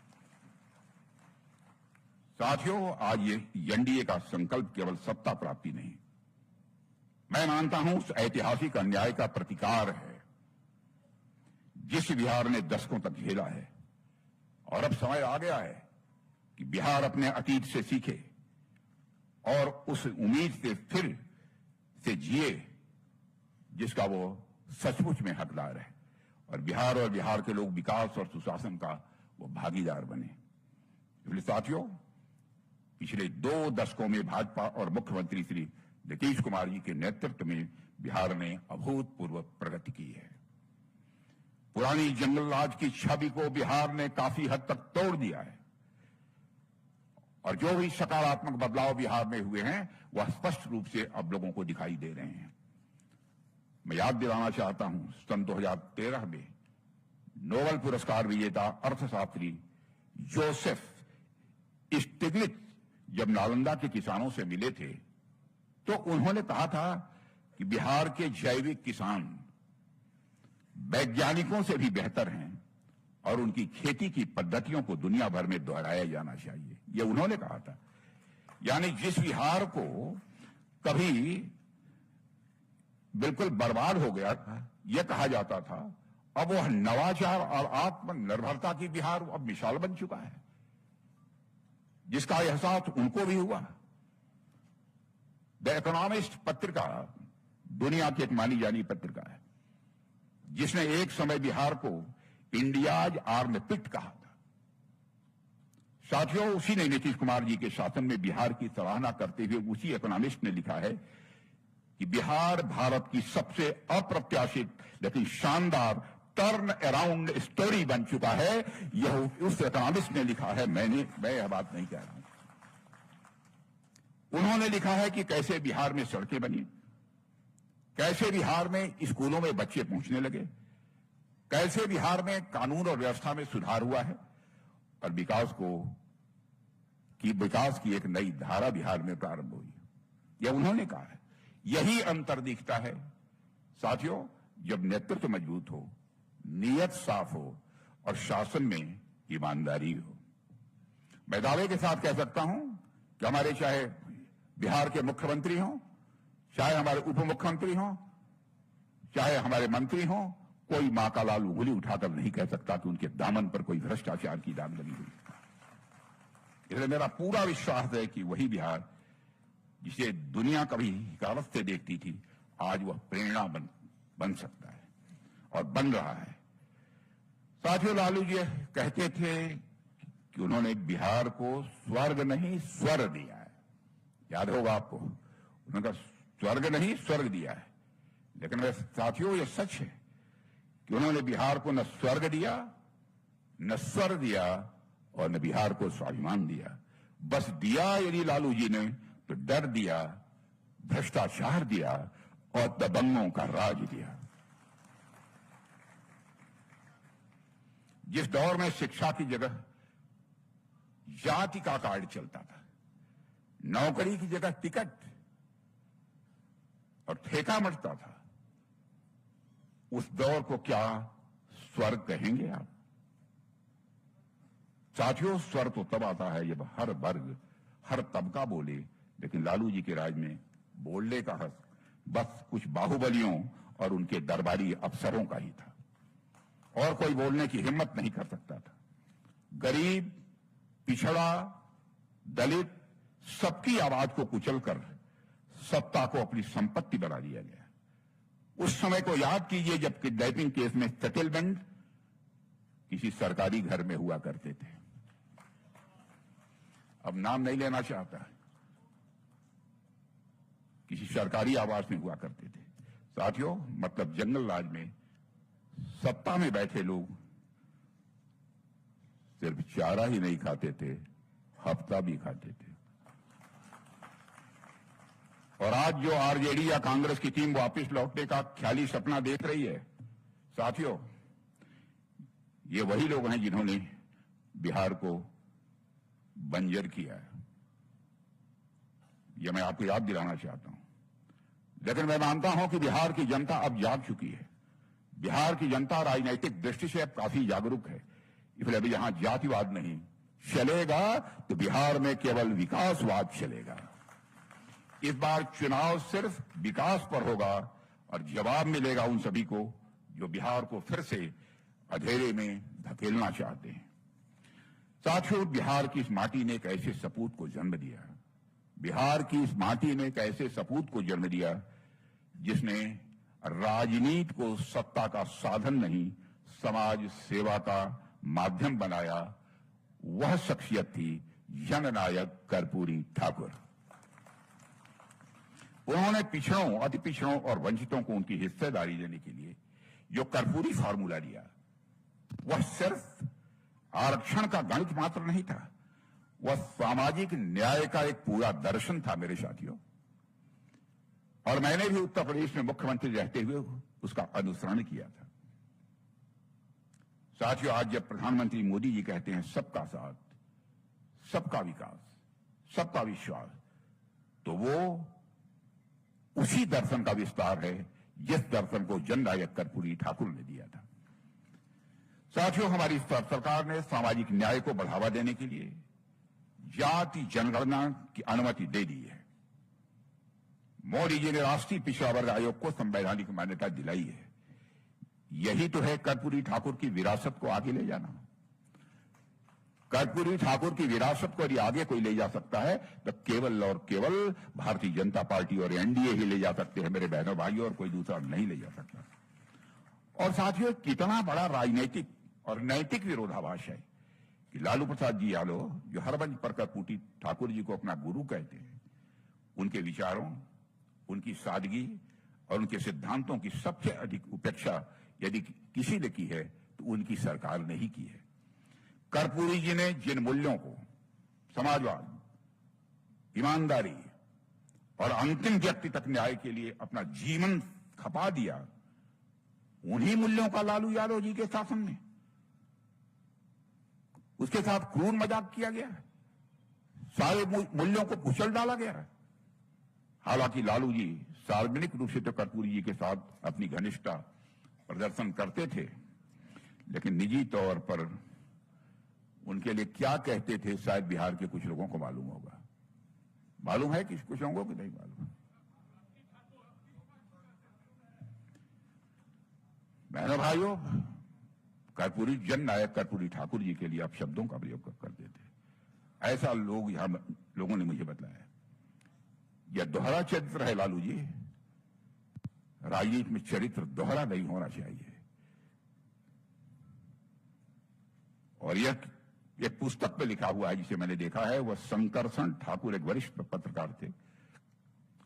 साथियों, आज ये एनडीए का संकल्प केवल सत्ता प्राप्ति नहीं, मैं मानता हूं उस ऐतिहासिक अन्याय का प्रतिकार है जिस बिहार ने दशकों तक झेला है। और अब समय आ गया है कि बिहार अपने अतीत से सीखे और उस उम्मीद से फिर से जिए जिसका वो सचमुच में हकदार है, और बिहार के लोग विकास और सुशासन का वो भागीदार बने। इसलिए साथियों, पिछले 2 दशकों में भाजपा और मुख्यमंत्री श्री नीतीश कुमार जी के नेतृत्व में बिहार ने अभूतपूर्व प्रगति की है। पुरानी जंगल राज की छवि को बिहार ने काफी हद तक तोड़ दिया है और जो भी सकारात्मक बदलाव बिहार में हुए हैं वह स्पष्ट रूप से अब लोगों को दिखाई दे रहे हैं। मैं याद दिलाना चाहता हूं, सन 2013 में नोबेल पुरस्कार विजेता अर्थशास्त्री जोसेफ स्टिग्लिट्ज जब नालंदा के किसानों से मिले थे तो उन्होंने कहा था कि बिहार के जैविक किसान वैज्ञानिकों से भी बेहतर हैं और उनकी खेती की पद्धतियों को दुनिया भर में दोहराया जाना चाहिए, यह उन्होंने कहा था। यानी जिस बिहार को कभी बिल्कुल बर्बाद हो गया था, यह कहा जाता था, अब वह नवाचार और आत्मनिर्भरता की बिहार अब मिसाल बन चुका है, जिसका एहसास उनको भी हुआ। द इकोनॉमिस्ट पत्रिका दुनिया की एक मानी जानी पत्रिका है जिसने एक समय बिहार को इंडियाज आर्मपिट कहा था। साथियों, उसी ने नीतीश कुमार जी के शासन में बिहार की सराहना करते हुए उसी इकोनॉमिस्ट ने लिखा है कि बिहार भारत की सबसे अप्रत्याशित लेकिन शानदार टर्न अराउंड स्टोरी बन चुका है। यह उस इकोनॉमिस्ट ने लिखा है, मैं यह बात नहीं कह रहा हूं। उन्होंने लिखा है कि कैसे बिहार में सड़कें बनी, कैसे बिहार में स्कूलों में बच्चे पहुंचने लगे, कैसे बिहार में कानून और व्यवस्था में सुधार हुआ है और विकास की एक नई धारा बिहार में प्रारंभ हुई। यह उन्होंने कहा है। यही अंतर दिखता है साथियों, जब नेतृत्व मजबूत हो, नीयत साफ हो और शासन में ईमानदारी हो। मैं दावे के साथ कह सकता हूं कि हमारे चाहे बिहार के मुख्यमंत्री हों, चाहे हमारे उप मुख्यमंत्री हों, चाहे हमारे मंत्री हों, कोई मां का लाल उंगली उठाकर नहीं कह सकता कि उनके दामन पर कोई भ्रष्टाचार की दाग लगी हुई। इसलिए मेरा पूरा विश्वास है कि वही बिहार जिसे दुनिया कभी हिकारत से देखती थी, आज वह प्रेरणा बन सकता है और बन रहा है। साथियों, लालू जी कहते थे कि उन्होंने बिहार को स्वर्ग नहीं स्वर दिया है। याद होगा आपको, उन्होंने कहा स्वर्ग नहीं स्वर्ग दिया है। लेकिन वह साथियों, यह सच है कि उन्होंने बिहार को न स्वर्ग दिया, न स्वर दिया और न बिहार को स्वाभिमान दिया। बस दिया यदि लालू जी ने तो डर दिया, भ्रष्टाचार दिया और दबंगों का राज दिया। जिस दौर में शिक्षा की जगह जाति का कार्ड चलता था, नौकरी की जगह टिकट और ठेका मचता था, उस दौर को क्या स्वर्ग कहेंगे आप? साथियों, स्वर्ग तो तब आता है जब हर वर्ग, हर तबका बोले, लेकिन लालू जी के राज में बोलने का हक बस कुछ बाहुबलियों और उनके दरबारी अफसरों का ही था और कोई बोलने की हिम्मत नहीं कर सकता था। गरीब, पिछड़ा, दलित सबकी आवाज को कुचलकर सत्ता को अपनी संपत्ति बना दिया गया। उस समय को याद कीजिए जब किडनैपिंग केस में सेटलमेंट किसी सरकारी घर में हुआ करते थे। अब नाम नहीं लेना चाहता, किसी सरकारी आवास में हुआ करते थे। साथियों, मतलब जंगल राज में सत्ता में बैठे लोग सिर्फ चारा ही नहीं खाते थे, हफ्ता भी खाते थे। और आज जो आरजेडी या कांग्रेस की टीम वापस लौटने का ख्याली सपना देख रही है, साथियों, ये वही लोग हैं जिन्होंने बिहार को बंजर किया है। यह मैं आपको याद दिलाना चाहता हूं। लेकिन मैं मानता हूं कि बिहार की जनता अब जाग चुकी है। बिहार की जनता राजनीतिक दृष्टि से अब काफी जागरूक है। इसलिए अभी यहां जातिवाद नहीं चलेगा, तो बिहार में केवल विकासवाद चलेगा। इस बार चुनाव सिर्फ विकास पर होगा और जवाब मिलेगा उन सभी को जो बिहार को फिर से अंधेरे में धकेलना चाहते हैं। साथियों, बिहार की इस माटी ने एक ऐसे सपूत को जन्म दिया, बिहार की इस माटी ने एक ऐसे सपूत को जन्म दिया जिसने राजनीति को सत्ता का साधन नहीं, समाज सेवा का माध्यम बनाया। वह शख्सियत थी जननायक कर्पूरी ठाकुर। उन्होंने पिछड़ों, अति पिछड़ों और वंचितों को उनकी हिस्सेदारी देने के लिए जो कर्पूरी फार्मूला दिया, वह सिर्फ आरक्षण का गणित मात्र नहीं था, वह सामाजिक न्याय का एक पूरा दर्शन था मेरे साथियों। और मैंने भी उत्तर प्रदेश में मुख्यमंत्री रहते हुए उसका अनुसरण किया था। साथियों, आज जब प्रधानमंत्री मोदी जी कहते हैं सबका साथ, सबका विकास, सबका विश्वास, तो वो उसी दर्शन का विस्तार है जिस दर्शन को जननायक कर्पूरी ठाकुर ने दिया था। साथियों, हमारी सरकार ने सामाजिक न्याय को बढ़ावा देने के लिए जाति जनगणना की अनुमति दे दी है। मोदी जी ने राष्ट्रीय पिछड़ा वर्ग आयोग को संवैधानिक मान्यता दिलाई है। यही तो है कर्पूरी ठाकुर की विरासत को आगे ले जाना। कर्पूरी ठाकुर की विरासत को यदि आगे कोई ले जा सकता है तो केवल और केवल भारतीय जनता पार्टी और एनडीए ही ले जा सकते हैं मेरे बहनों भाइयों, और कोई दूसरा नहीं ले जा सकता। और साथियों, कितना बड़ा राजनीतिक और नैतिक विरोधाभास है कि लालू प्रसाद जी यादव, जो हर मंच पर कर्पूरी ठाकुर जी को अपना गुरु कहते हैं, उनके विचारों, उनकी सादगी और उनके सिद्धांतों की सबसे अधिक उपेक्षा यदि किसी ने की है तो उनकी सरकार ने ही की है। कर्पूरी जी ने जिन मूल्यों को, समाजवाद, ईमानदारी और अंतिम व्यक्ति तक न्याय के लिए अपना जीवन खपा दिया, उन्हीं मूल्यों का लालू यादव जी के शासन में उसके साथ क्रूर मजाक किया गया, सारे मूल्यों को कुचल डाला गया। हालांकि लालू जी सार्वजनिक रूप से तो कर्पूरी जी के साथ अपनी घनिष्ठता प्रदर्शन करते थे, लेकिन निजी तौर पर उनके लिए क्या कहते थे शायद बिहार के कुछ लोगों को मालूम होगा। मालूम है कि कुछ लोगों को नहीं मालूम। बहनों भाइयों, कर्पूरी जननायक कर्पूरी ठाकुर जी के लिए आप शब्दों का प्रयोग करते थे, ऐसा लोग यहां लोगों ने मुझे बताया। यह दोहरा चरित्र है लालू जी। राजनीति में चरित्र दोहरा नहीं होना चाहिए। और यह एक पुस्तक में लिखा हुआ है जिसे मैंने देखा है, वह शंकरसन ठाकुर एक वरिष्ठ पत्रकार थे,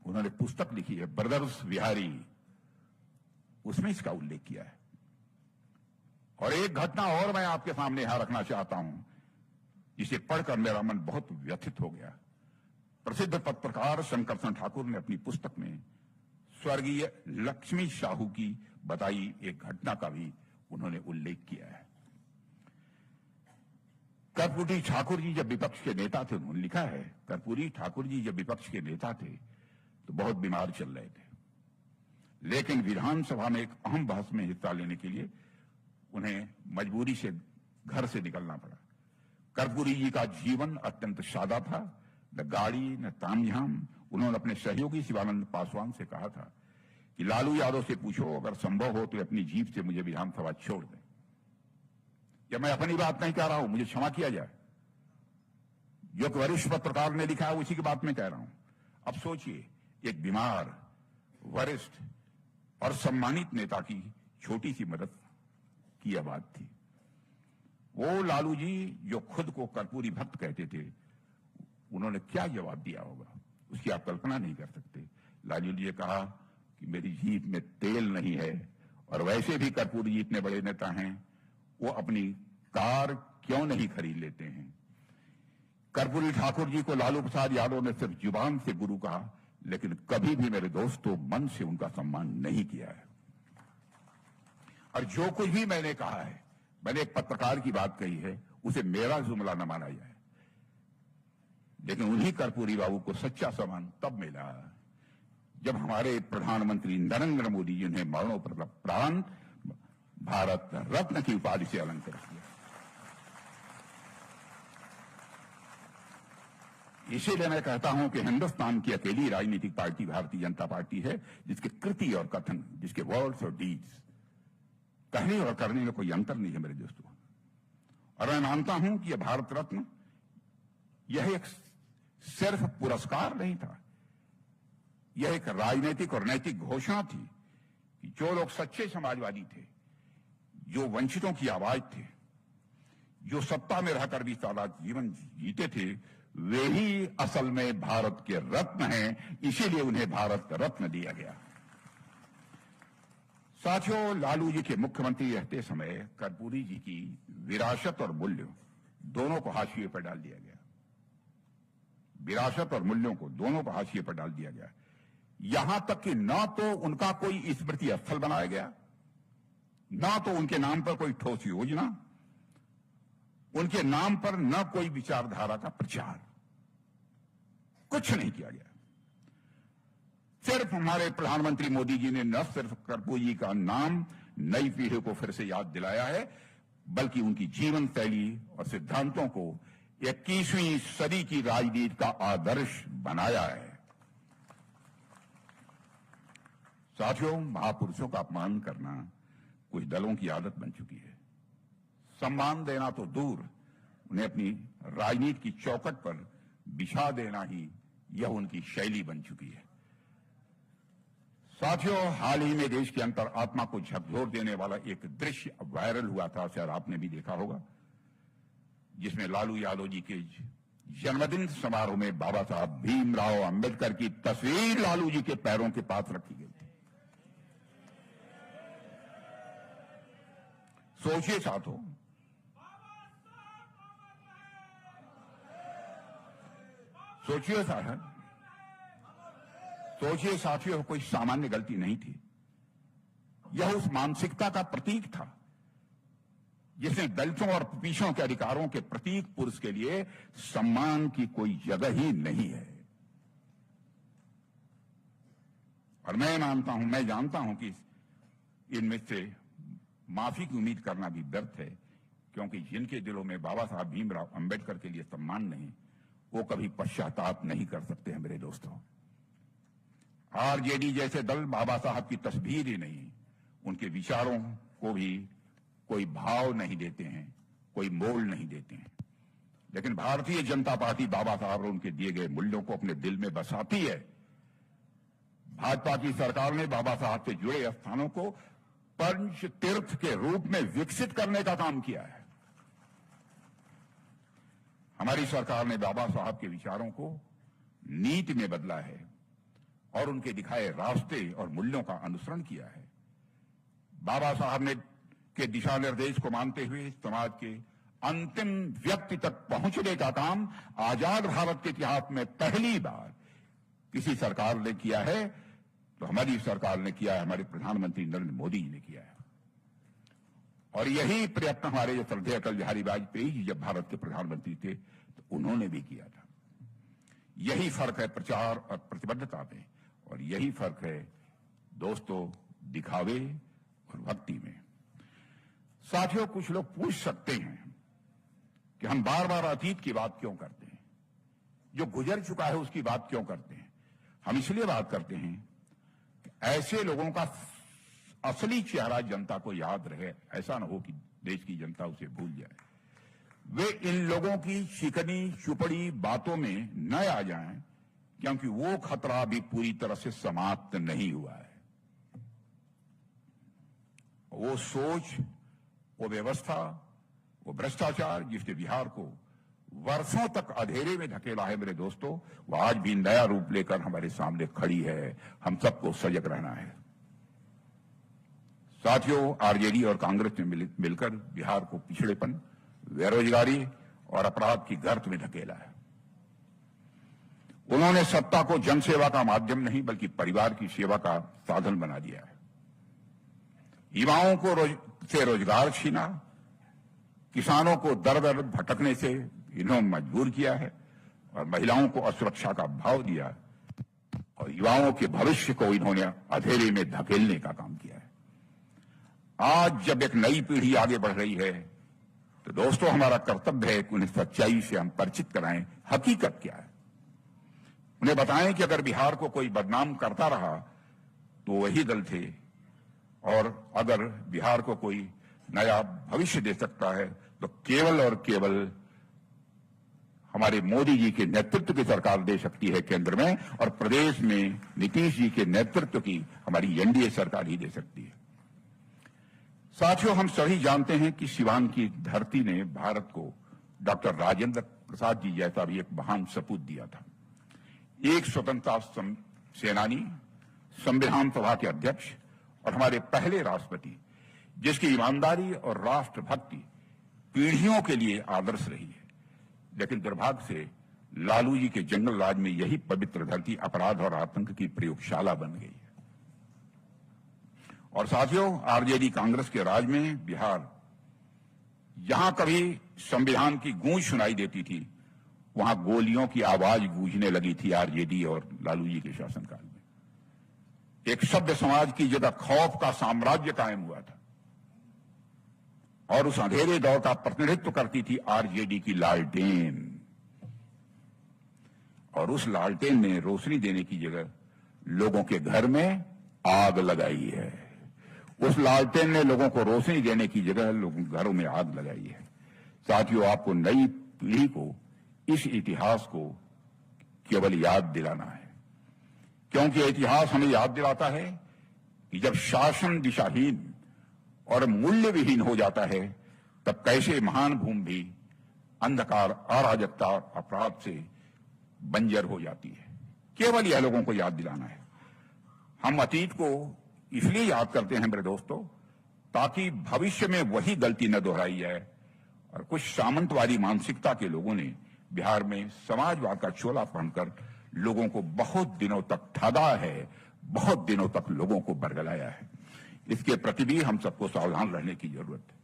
उन्होंने पुस्तक लिखी है ब्रदर्स बिहारी, उसमें इसका उल्लेख किया है। और एक घटना और मैं आपके सामने यहां रखना चाहता हूं जिसे पढ़कर मेरा मन बहुत व्यथित हो गया। प्रसिद्ध पत्रकार शंकरसन ठाकुर ने अपनी पुस्तक में स्वर्गीय लक्ष्मी साहू की बताई एक घटना का भी उन्होंने उल्लेख किया है। कर्पूरी ठाकुर जी जब विपक्ष के नेता थे, उन्होंने लिखा है, कर्पूरी ठाकुर जी जब विपक्ष के नेता थे तो बहुत बीमार चल रहे थे, लेकिन विधानसभा में एक अहम बहस में हिस्सा लेने के लिए उन्हें मजबूरी से घर से निकलना पड़ा। कर्पूरी जी का जीवन अत्यंत सादा था, न गाड़ी न तामझाम। उन्होंने अपने सहयोगी शिवानंद पासवान से कहा था कि लालू यादव से पूछो, अगर संभव हो तो अपनी जीप से मुझे विधानसभा छोड़ दें। या मैं अपनी बात नहीं कह रहा हूं, मुझे क्षमा किया जाए, जो कि वरिष्ठ पत्रकार ने लिखा है उसी की बात मैं कह रहा हूं। अब सोचिए, एक बीमार, वरिष्ठ और सम्मानित नेता की छोटी सी मदद की यह बात थी। वो लालू जी जो खुद को कर्पूरी भक्त कहते थे, उन्होंने क्या जवाब दिया होगा उसकी आप कल्पना नहीं कर सकते। लालू जी ने कहा कि मेरी जीप में तेल नहीं है, और वैसे भी कर्पूरी जी इतने बड़े नेता हैं, वो अपनी कार क्यों नहीं खरीद लेते हैं। कर्पूरी ठाकुर जी को लालू प्रसाद यादव ने सिर्फ जुबान से गुरु कहा, लेकिन कभी भी मेरे दोस्तों मन से उनका सम्मान नहीं किया है। और जो कुछ भी मैंने कहा है, मैंने एक पत्रकार की बात कही है, उसे मेरा जुमला न माना जाए, लेकिन उन्हीं कर्पूरी बाबू को सच्चा सम्मान तब मिला जब हमारे प्रधानमंत्री नरेंद्र मोदी जी ने मरणोपरांत भारत रत्न की उपाधि से अलंकृत किया। इसीलिए मैं कहता हूं कि हिंदुस्तान की अकेली राजनीतिक पार्टी भारतीय जनता पार्टी है जिसके कृति और कथन, जिसके वर्ड्स और डीड्स, कहने और करने में कोई अंतर नहीं है मेरे दोस्तों। और मैं मानता हूं कि यह भारत रत्न यह एक सिर्फ पुरस्कार नहीं था, यह एक राजनीतिक और नैतिक घोषणा थी कि जो लोग सच्चे समाजवादी थे, जो वंचितों की आवाज थे, जो सत्ता में रहकर भी सादा जीवन जीते थे, वे ही असल में भारत के रत्न हैं। इसीलिए उन्हें भारत रत्न दिया गया। साथियों, लालू जी के मुख्यमंत्री रहते समय कर्पूरी जी की विरासत और मूल्य दोनों को हाशिए पर डाल दिया गया। विरासत और मूल्यों को दोनों को हाशिए पर डाल दिया गया। यहां तक कि न तो उनका कोई स्मृति स्थल बनाया गया, न तो उनके नाम पर कोई ठोस योजना, उनके नाम पर न कोई विचारधारा का प्रचार, कुछ नहीं किया गया। सिर्फ हमारे प्रधानमंत्री मोदी जी ने न सिर्फ कर्पूरी जी का नाम नई पीढ़ी को फिर से याद दिलाया है, बल्कि उनकी जीवन शैली और सिद्धांतों को 21वीं सदी की राजनीति का आदर्श बनाया है। साथियों, महापुरुषों का अपमान करना कुछ दलों की आदत बन चुकी है। सम्मान देना तो दूर, उन्हें अपनी राजनीति की चौखट पर बिछा देना ही यह उनकी शैली बन चुकी है। साथियों, हाल ही में देश के अंतर आत्मा को झकझोर देने वाला एक दृश्य वायरल हुआ था, शायद आपने भी देखा होगा, जिसमें लालू यादव जी के जन्मदिन समारोह में बाबा साहब भीमराव अंबेडकर की तस्वीर लालू जी के पैरों के पास रखी गई थी। सोचिए साथियों, सोचिए साथियों, कोई सामान्य गलती नहीं थी। यह उस मानसिकता का प्रतीक था जिसने दलितों और पिछड़ों के अधिकारों के प्रतीक पुरुष के लिए सम्मान की कोई जगह ही नहीं है। और मैं मानता हूं, मैं जानता हूं कि इनमें से माफी की उम्मीद करना भी व्यर्थ है, क्योंकि जिनके दिलों में बाबा साहब भीमराव अंबेडकर के लिए सम्मान नहीं, वो कभी पश्चाताप नहीं कर सकते हैं मेरे दोस्तों। आरजेडी जैसे दल बाबा साहब की तस्वीर ही नहीं, उनके विचारों को भी कोई भाव नहीं देते हैं, कोई मोल नहीं देते हैं। लेकिन भारतीय जनता पार्टी बाबा साहब और उनके दिए गए मूल्यों को अपने दिल में बसाती है। भाजपा की सरकार ने बाबा साहब से जुड़े स्थानों को पंच तीर्थ के रूप में विकसित करने का काम किया है। हमारी सरकार ने बाबा साहब के विचारों को नीति में बदला है और उनके दिखाए रास्ते और मूल्यों का अनुसरण किया है। बाबा साहब ने के दिशा निर्देश को मानते हुए समाज के अंतिम व्यक्ति तक पहुंचने का काम आजाद भारत के इतिहास में पहली बार किसी सरकार ने किया है, तो हमारी सरकार ने किया है, हमारे प्रधानमंत्री नरेंद्र मोदी जी ने किया है। और यही प्रयत्न हमारे जो श्रद्धेय अटल बिहारी वाजपेयी जी जब भारत के प्रधानमंत्री थे तो उन्होंने भी किया था। यही फर्क है प्रचार और प्रतिबद्धता में, और यही फर्क है दोस्तों दिखावे और भक्ति में। साथियों, कुछ लोग पूछ सकते हैं कि हम बार बार अतीत की बात क्यों करते हैं, जो गुजर चुका है उसकी बात क्यों करते हैं। हम इसलिए बात करते हैं कि ऐसे लोगों का असली चेहरा जनता को याद रहे, ऐसा न हो कि देश की जनता उसे भूल जाए। वे इन लोगों की चिकनी चुपड़ी बातों में न आ जाएं, क्योंकि वो खतरा अभी पूरी तरह से समाप्त नहीं हुआ है। वो सोच, वो व्यवस्था, वो भ्रष्टाचार जिसने बिहार को वर्षों तक अंधेरे में धकेला है मेरे दोस्तों, वो आज भी नया रूप लेकर हमारे सामने खड़ी है। हम सबको सजग रहना है। साथियों, आरजेडी और कांग्रेस ने मिलकर बिहार को पिछड़ेपन, बेरोजगारी और अपराध की गर्त में धकेला है। उन्होंने सत्ता को जनसेवा का माध्यम नहीं बल्कि परिवार की सेवा का साधन बना दिया है। युवाओं को से रोजगार छीना, किसानों को दर दर भटकने से इन्होंने मजबूर किया है और महिलाओं को असुरक्षा का भाव दिया और युवाओं के भविष्य को इन्होंने अंधेरे में धकेलने का काम किया है। आज जब एक नई पीढ़ी आगे बढ़ रही है तो दोस्तों हमारा कर्तव्य है कि उन्हें सच्चाई से हम परिचित कराएं, हकीकत क्या है। उन्हें बताएं कि अगर बिहार को कोई बदनाम करता रहा तो वही दल थे और अगर बिहार को कोई नया भविष्य दे सकता है तो केवल और केवल हमारे मोदी जी के नेतृत्व की सरकार दे सकती है केंद्र में, और प्रदेश में नीतीश जी के नेतृत्व की हमारी एनडीए सरकार ही दे सकती है। साथियों, हम सभी जानते हैं कि सिवान की धरती ने भारत को डॉक्टर राजेंद्र प्रसाद जी जैसा भी एक महान सपूत दिया था। एक स्वतंत्रता सेनानी, संविधान सभा के अध्यक्ष और हमारे पहले राष्ट्रपति, जिसकी ईमानदारी और राष्ट्रभक्ति पीढ़ियों के लिए आदर्श रही है। लेकिन दुर्भाग्य से लालू जी के जंगल राज में यही पवित्र धरती अपराध और आतंक की प्रयोगशाला बन गई है। और साथियों, आरजेडी कांग्रेस के राज में बिहार जहां कभी संविधान की गूंज सुनाई देती थी वहां गोलियों की आवाज गूंजने लगी थी आरजेडी और लालू जी के शासनकाल में। एक सभ्य समाज की जगह खौफ का साम्राज्य कायम हुआ था और उस अंधेरे दौर का प्रतिनिधित्व करती थी आरजेडी की लालटेन, और उस लालटेन ने रोशनी देने की जगह लोगों के घर में आग लगाई है। उस लालटेन ने लोगों को रोशनी देने की जगह लोगों के घरों में आग लगाई है। साथियों, आपको नई पीढ़ी को इस इतिहास को केवल याद दिलाना है, क्योंकि इतिहास हमें याद दिलाता है कि जब शासन दिशाहीन और मूल्य विहीन हो जाता है तब कैसे महान भूमि भी अंधकार, अराजकता, अपराध से बंजर हो जाती है। केवल यह लोगों को याद दिलाना है। हम अतीत को इसलिए याद करते हैं मेरे दोस्तों, ताकि भविष्य में वही गलती न दोहराई जाए। और कुछ सामंतवादी मानसिकता के लोगों ने बिहार में समाजवाद का चोला पहनकर लोगों को बहुत दिनों तक ठगा है, बहुत दिनों तक लोगों को बरगलाया है। इसके प्रति भी हम सबको सावधान रहने की जरूरत है।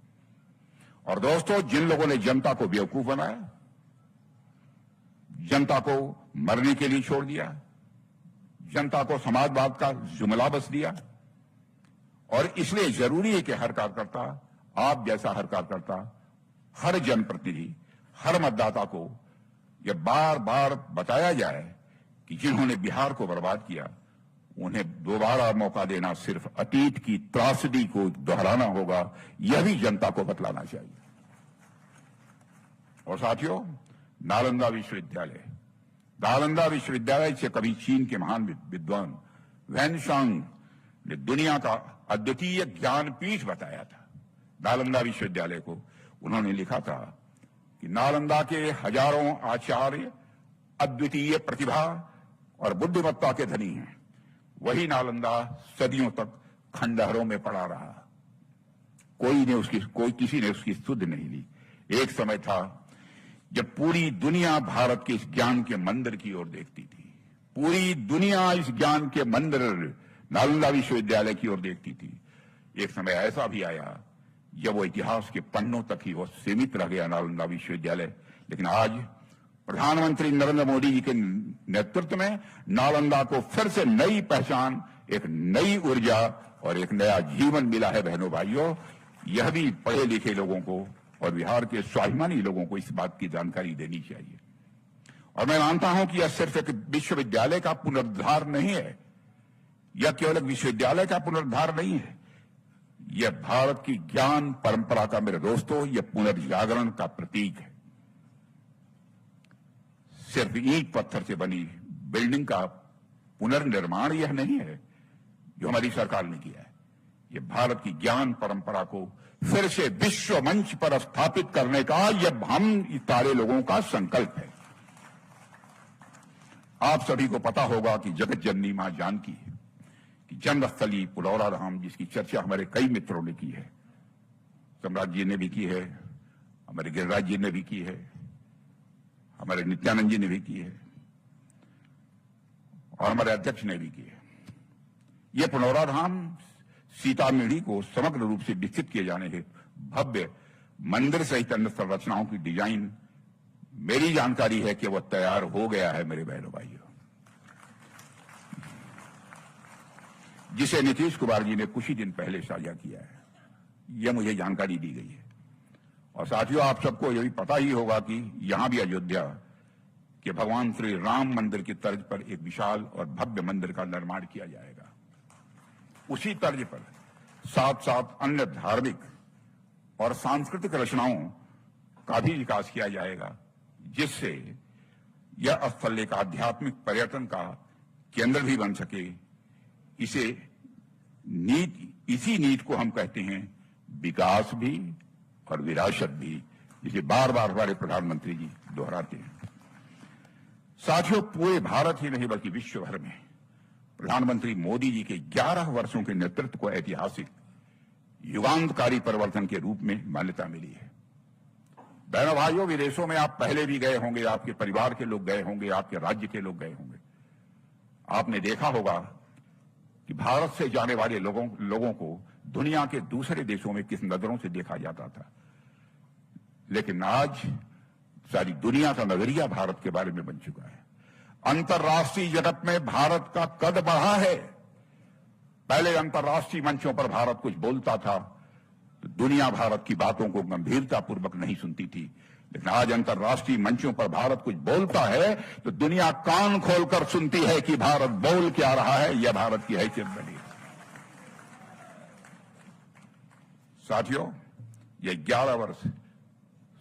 और दोस्तों, जिन लोगों ने जनता को बेवकूफ बनाया, जनता को मरने के लिए छोड़ दिया, जनता को समाजवाद का जुमला बस दिया, और इसलिए जरूरी है कि हर कार्यकर्ता, आप जैसा हर कार्यकर्ता, हर जनप्रतिनिधि, हर मतदाता को यह बार बार बताया जाए कि जिन्होंने बिहार को बर्बाद किया उन्हें दोबारा मौका देना सिर्फ अतीत की त्रासदी को दोहराना होगा, यह भी जनता को बतलाना चाहिए। और साथियों, नालंदा विश्वविद्यालय से कभी चीन के महान विद्वान वैनशांग ने दुनिया का अद्वितीय ज्ञानपीठ बताया था। नालंदा विश्वविद्यालय को उन्होंने लिखा था कि नालंदा के हजारों आचार्य अद्वितीय प्रतिभा और बुद्धिमत्ता के धनी हैं। वही नालंदा सदियों तक खंडहरों में पड़ा रहा, कोई किसी ने उसकी सुध नहीं ली। एक समय था जब पूरी दुनिया भारत के इस ज्ञान के मंदिर की ओर देखती थी। पूरी दुनिया इस ज्ञान के मंदिर नालंदा विश्वविद्यालय की ओर देखती थी। एक समय ऐसा भी आया जब वो इतिहास के पन्नों तक ही वो सीमित रह गया नालंदा विश्वविद्यालय। लेकिन आज प्रधानमंत्री नरेंद्र मोदी जी के नेतृत्व में नालंदा को फिर से नई पहचान, एक नई ऊर्जा और एक नया जीवन मिला है। बहनों भाइयों, यह भी पढ़े लिखे लोगों को और बिहार के स्वाभिमानी लोगों को इस बात की जानकारी देनी चाहिए। और मैं मानता हूं कि यह सिर्फ एक विश्वविद्यालय का पुनरुद्धार नहीं है, यह केवल एक विश्वविद्यालय का पुनरुद्धार नहीं है, यह भारत की ज्ञान परंपरा का, मेरे दोस्तों, यह पुनर्जागरण का प्रतीक है। सिर्फ ईंट पत्थर से बनी बिल्डिंग का पुनर्निर्माण यह नहीं है जो हमारी सरकार ने किया है। यह भारत की ज्ञान परंपरा को फिर से विश्व मंच पर स्थापित करने का यह हम सारे लोगों का संकल्प है। आप सभी को पता होगा कि जगत जननी मां जानकी की जन्मस्थली पुलौरा धाम, जिसकी चर्चा हमारे कई मित्रों ने की है, सम्राट जी ने भी की है, हमारे गिरिराज जी ने भी की है, हमारे नित्यानंद जी ने भी की है और हमारे अध्यक्ष ने भी की है। यह पुलौरा धाम सीतामढ़ी को समग्र रूप से विकसित किए जाने के भव्य मंदिर सहित अन्य संरचनाओं की डिजाइन मेरी जानकारी है कि वह तैयार हो गया है मेरे बहनों भाइयों, जिसे नीतीश कुमार जी ने कुछ ही दिन पहले साझा किया है। यह मुझे जानकारी दी गई है। और साथियों, आप सबको यह भी पता ही होगा कि यहां भी अयोध्या के भगवान श्री राम मंदिर की तर्ज पर एक विशाल और भव्य मंदिर का निर्माण किया जाएगा। उसी तर्ज पर साथ साथ अन्य धार्मिक और सांस्कृतिक रचनाओं का भी विकास किया जाएगा, जिससे यह स्थल एक आध्यात्मिक पर्यटन का केंद्र भी बन सके। इसी नीति को हम कहते हैं विकास भी और विरासत भी, जिसे बार बार हमारे प्रधानमंत्री जी दोहराते हैं। साथियों, पूरे भारत ही नहीं बल्कि विश्व भर में प्रधानमंत्री मोदी जी के 11 वर्षों के नेतृत्व को ऐतिहासिक युगांतकारी परिवर्तन के रूप में मान्यता मिली है। बहनों भाइयों, विदेशों में आप पहले भी गए होंगे, आपके परिवार के लोग गए होंगे, आपके राज्य के लोग गए होंगे। आपने देखा होगा कि भारत से जाने वाले लोगों को दुनिया के दूसरे देशों में किस नजरों से देखा जाता था, लेकिन आज सारी दुनिया का नजरिया भारत के बारे में बन चुका है। अंतर्राष्ट्रीय जगत में भारत का कद बढ़ा है। पहले अंतर्राष्ट्रीय मंचों पर भारत कुछ बोलता था तो दुनिया भारत की बातों को गंभीरतापूर्वक नहीं सुनती थी, लेकिन आज अंतर्राष्ट्रीय मंचों पर भारत कुछ बोलता है तो दुनिया कान खोलकर सुनती है कि भारत बोल क्या रहा है। यह भारत की हैसियत बनी है। साथियों, यह 11 वर्ष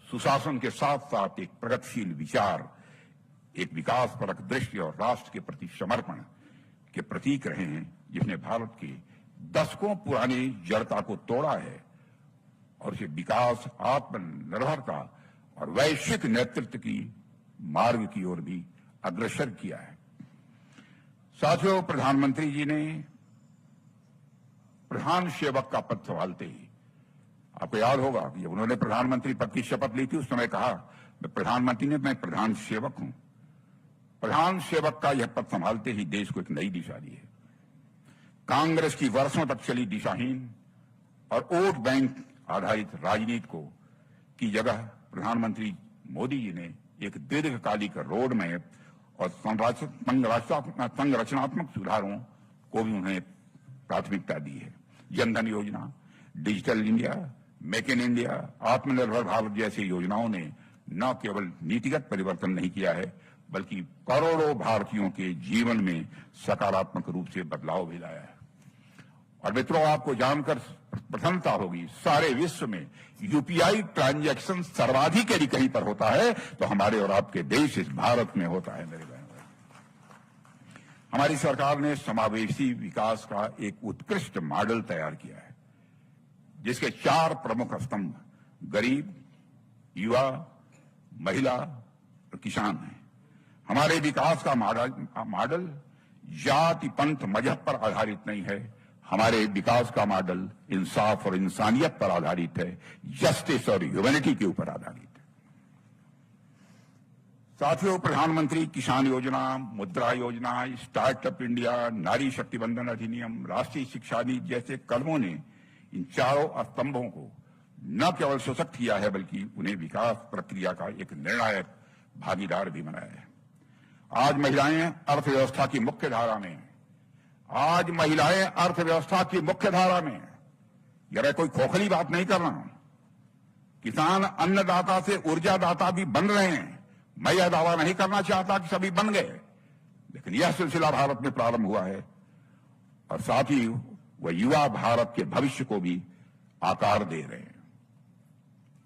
सुशासन के साथ साथ एक प्रगतिशील विचार, एक विकासपरक दृष्टि और राष्ट्र के प्रति समर्पण के प्रतीक रहे हैं, जिसने भारत की दशकों पुरानी जड़ता को तोड़ा है और इसे विकास, आत्मनिर्भरता और वैश्विक नेतृत्व की मार्ग की ओर भी अग्रसर किया है। साथियों, प्रधानमंत्री जी ने प्रधान सेवक का पद संभालते ही, आपको याद होगा कि उन्होंने प्रधानमंत्री पद की शपथ ली थी, उस समय कहा मैं प्रधानमंत्री ने मैं प्रधान सेवक हूं। प्रधान सेवक का यह पद संभालते ही देश को एक नई दिशा दी है। कांग्रेस की वर्षों तक चली दिशाहीन और वोट बैंक आधारित राजनीति को की जगह प्रधानमंत्री मोदी जी ने एक दीर्घकालिक रोड मैप और संरचनात्मक सुधारों को भी उन्हें प्राथमिकता दी है। जनधन योजना, digital India, make in India, आत्मनिर्भर भारत जैसी योजनाओं ने न केवल नीतिगत परिवर्तन नहीं किया है, बल्कि करोड़ों भारतीयों के जीवन में सकारात्मक रूप से बदलाव भी लाया है। और मित्रों, आपको जानकर प्रसन्नता होगी, सारे विश्व में यूपीआई ट्रांजैक्शन सर्वाधिक यदि कहीं पर होता है तो हमारे और आपके देश इस भारत में होता है। मेरे बहनों, हमारी सरकार ने समावेशी विकास का एक उत्कृष्ट मॉडल तैयार किया है, जिसके 4 प्रमुख स्तंभ गरीब, युवा, महिला और किसान हैं। हमारे विकास का मॉडल जाति, पंथ, मजहब पर आधारित नहीं है। हमारे विकास का मॉडल इंसाफ और इंसानियत पर आधारित है, जस्टिस और ह्यूमैनिटी के ऊपर आधारित है। साथियों, प्रधानमंत्री किसान योजना, मुद्रा योजना, स्टार्टअप इंडिया, नारी शक्ति बंधन अधिनियम, राष्ट्रीय शिक्षा नीति जैसे कदमों ने इन चारों स्तंभों को न केवल सशक्त किया है, बल्कि उन्हें विकास प्रक्रिया का एक निर्णायक भागीदार भी बनाया है। आज महिलाएं अर्थव्यवस्था की मुख्य धारा में, आज महिलाएं अर्थव्यवस्था की मुख्य धारा में। यह कोई खोखली बात नहीं कर रहा हूं। किसान अन्नदाता से ऊर्जादाता भी बन रहे हैं। मैं यह दावा नहीं करना चाहता कि सभी बन गए, लेकिन यह सिलसिला भारत में प्रारंभ हुआ है और साथ ही वह युवा भारत के भविष्य को भी आकार दे रहे हैं।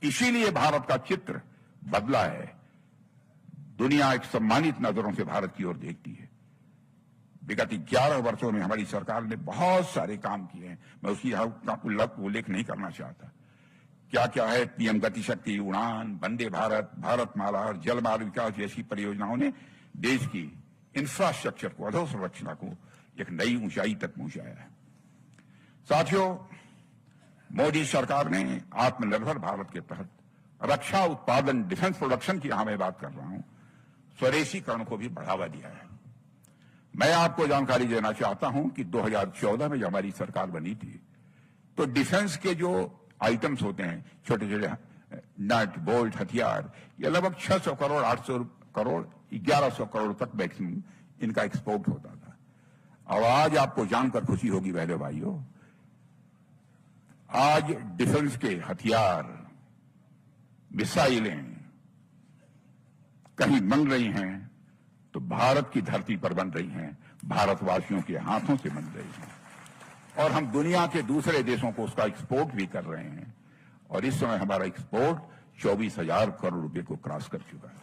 इसीलिए भारत का चित्र बदला है। दुनिया एक सम्मानित नजरों से भारत की ओर देखती है। विगत 11 वर्षों में हमारी सरकार ने बहुत सारे काम किए हैं, मैं उसकी उल्लेख नहीं करना चाहता। क्या क्या है, पीएम गति शक्ति, उड़ान, वंदे भारत, भारतमाला और जलमार्ग विकास जैसी परियोजनाओं ने देश की इंफ्रास्ट्रक्चर को, अधोसंरचना को एक नई ऊंचाई तक पहुंचाया है। साथियों, मोदी सरकार ने आत्मनिर्भर भारत के तहत रक्षा उत्पादन, डिफेंस प्रोडक्शन की यहां मैं बात कर रहा हूं, स्वदेशीकरण को भी बढ़ावा दिया है। मैं आपको जानकारी देना चाहता हूं कि 2014 में जब हमारी सरकार बनी थी तो डिफेंस के जो आइटम्स होते हैं, छोटे छोटे नट बोल्ट हथियार, ये लगभग 600 करोड़ 800 करोड़ 1100 करोड़ तक मैक्सिमम इनका एक्सपोर्ट होता था। और आज आपको जानकर खुशी होगी बहनों भाइयों, आज डिफेंस के हथियार, मिसाइलें कहीं बन रही हैं तो भारत की धरती पर बन रही हैं, भारतवासियों के हाथों से बन रही हैं, और हम दुनिया के दूसरे देशों को उसका एक्सपोर्ट भी कर रहे हैं। और इस समय हमारा एक्सपोर्ट 24,000 करोड़ रुपए को क्रॉस कर चुका है।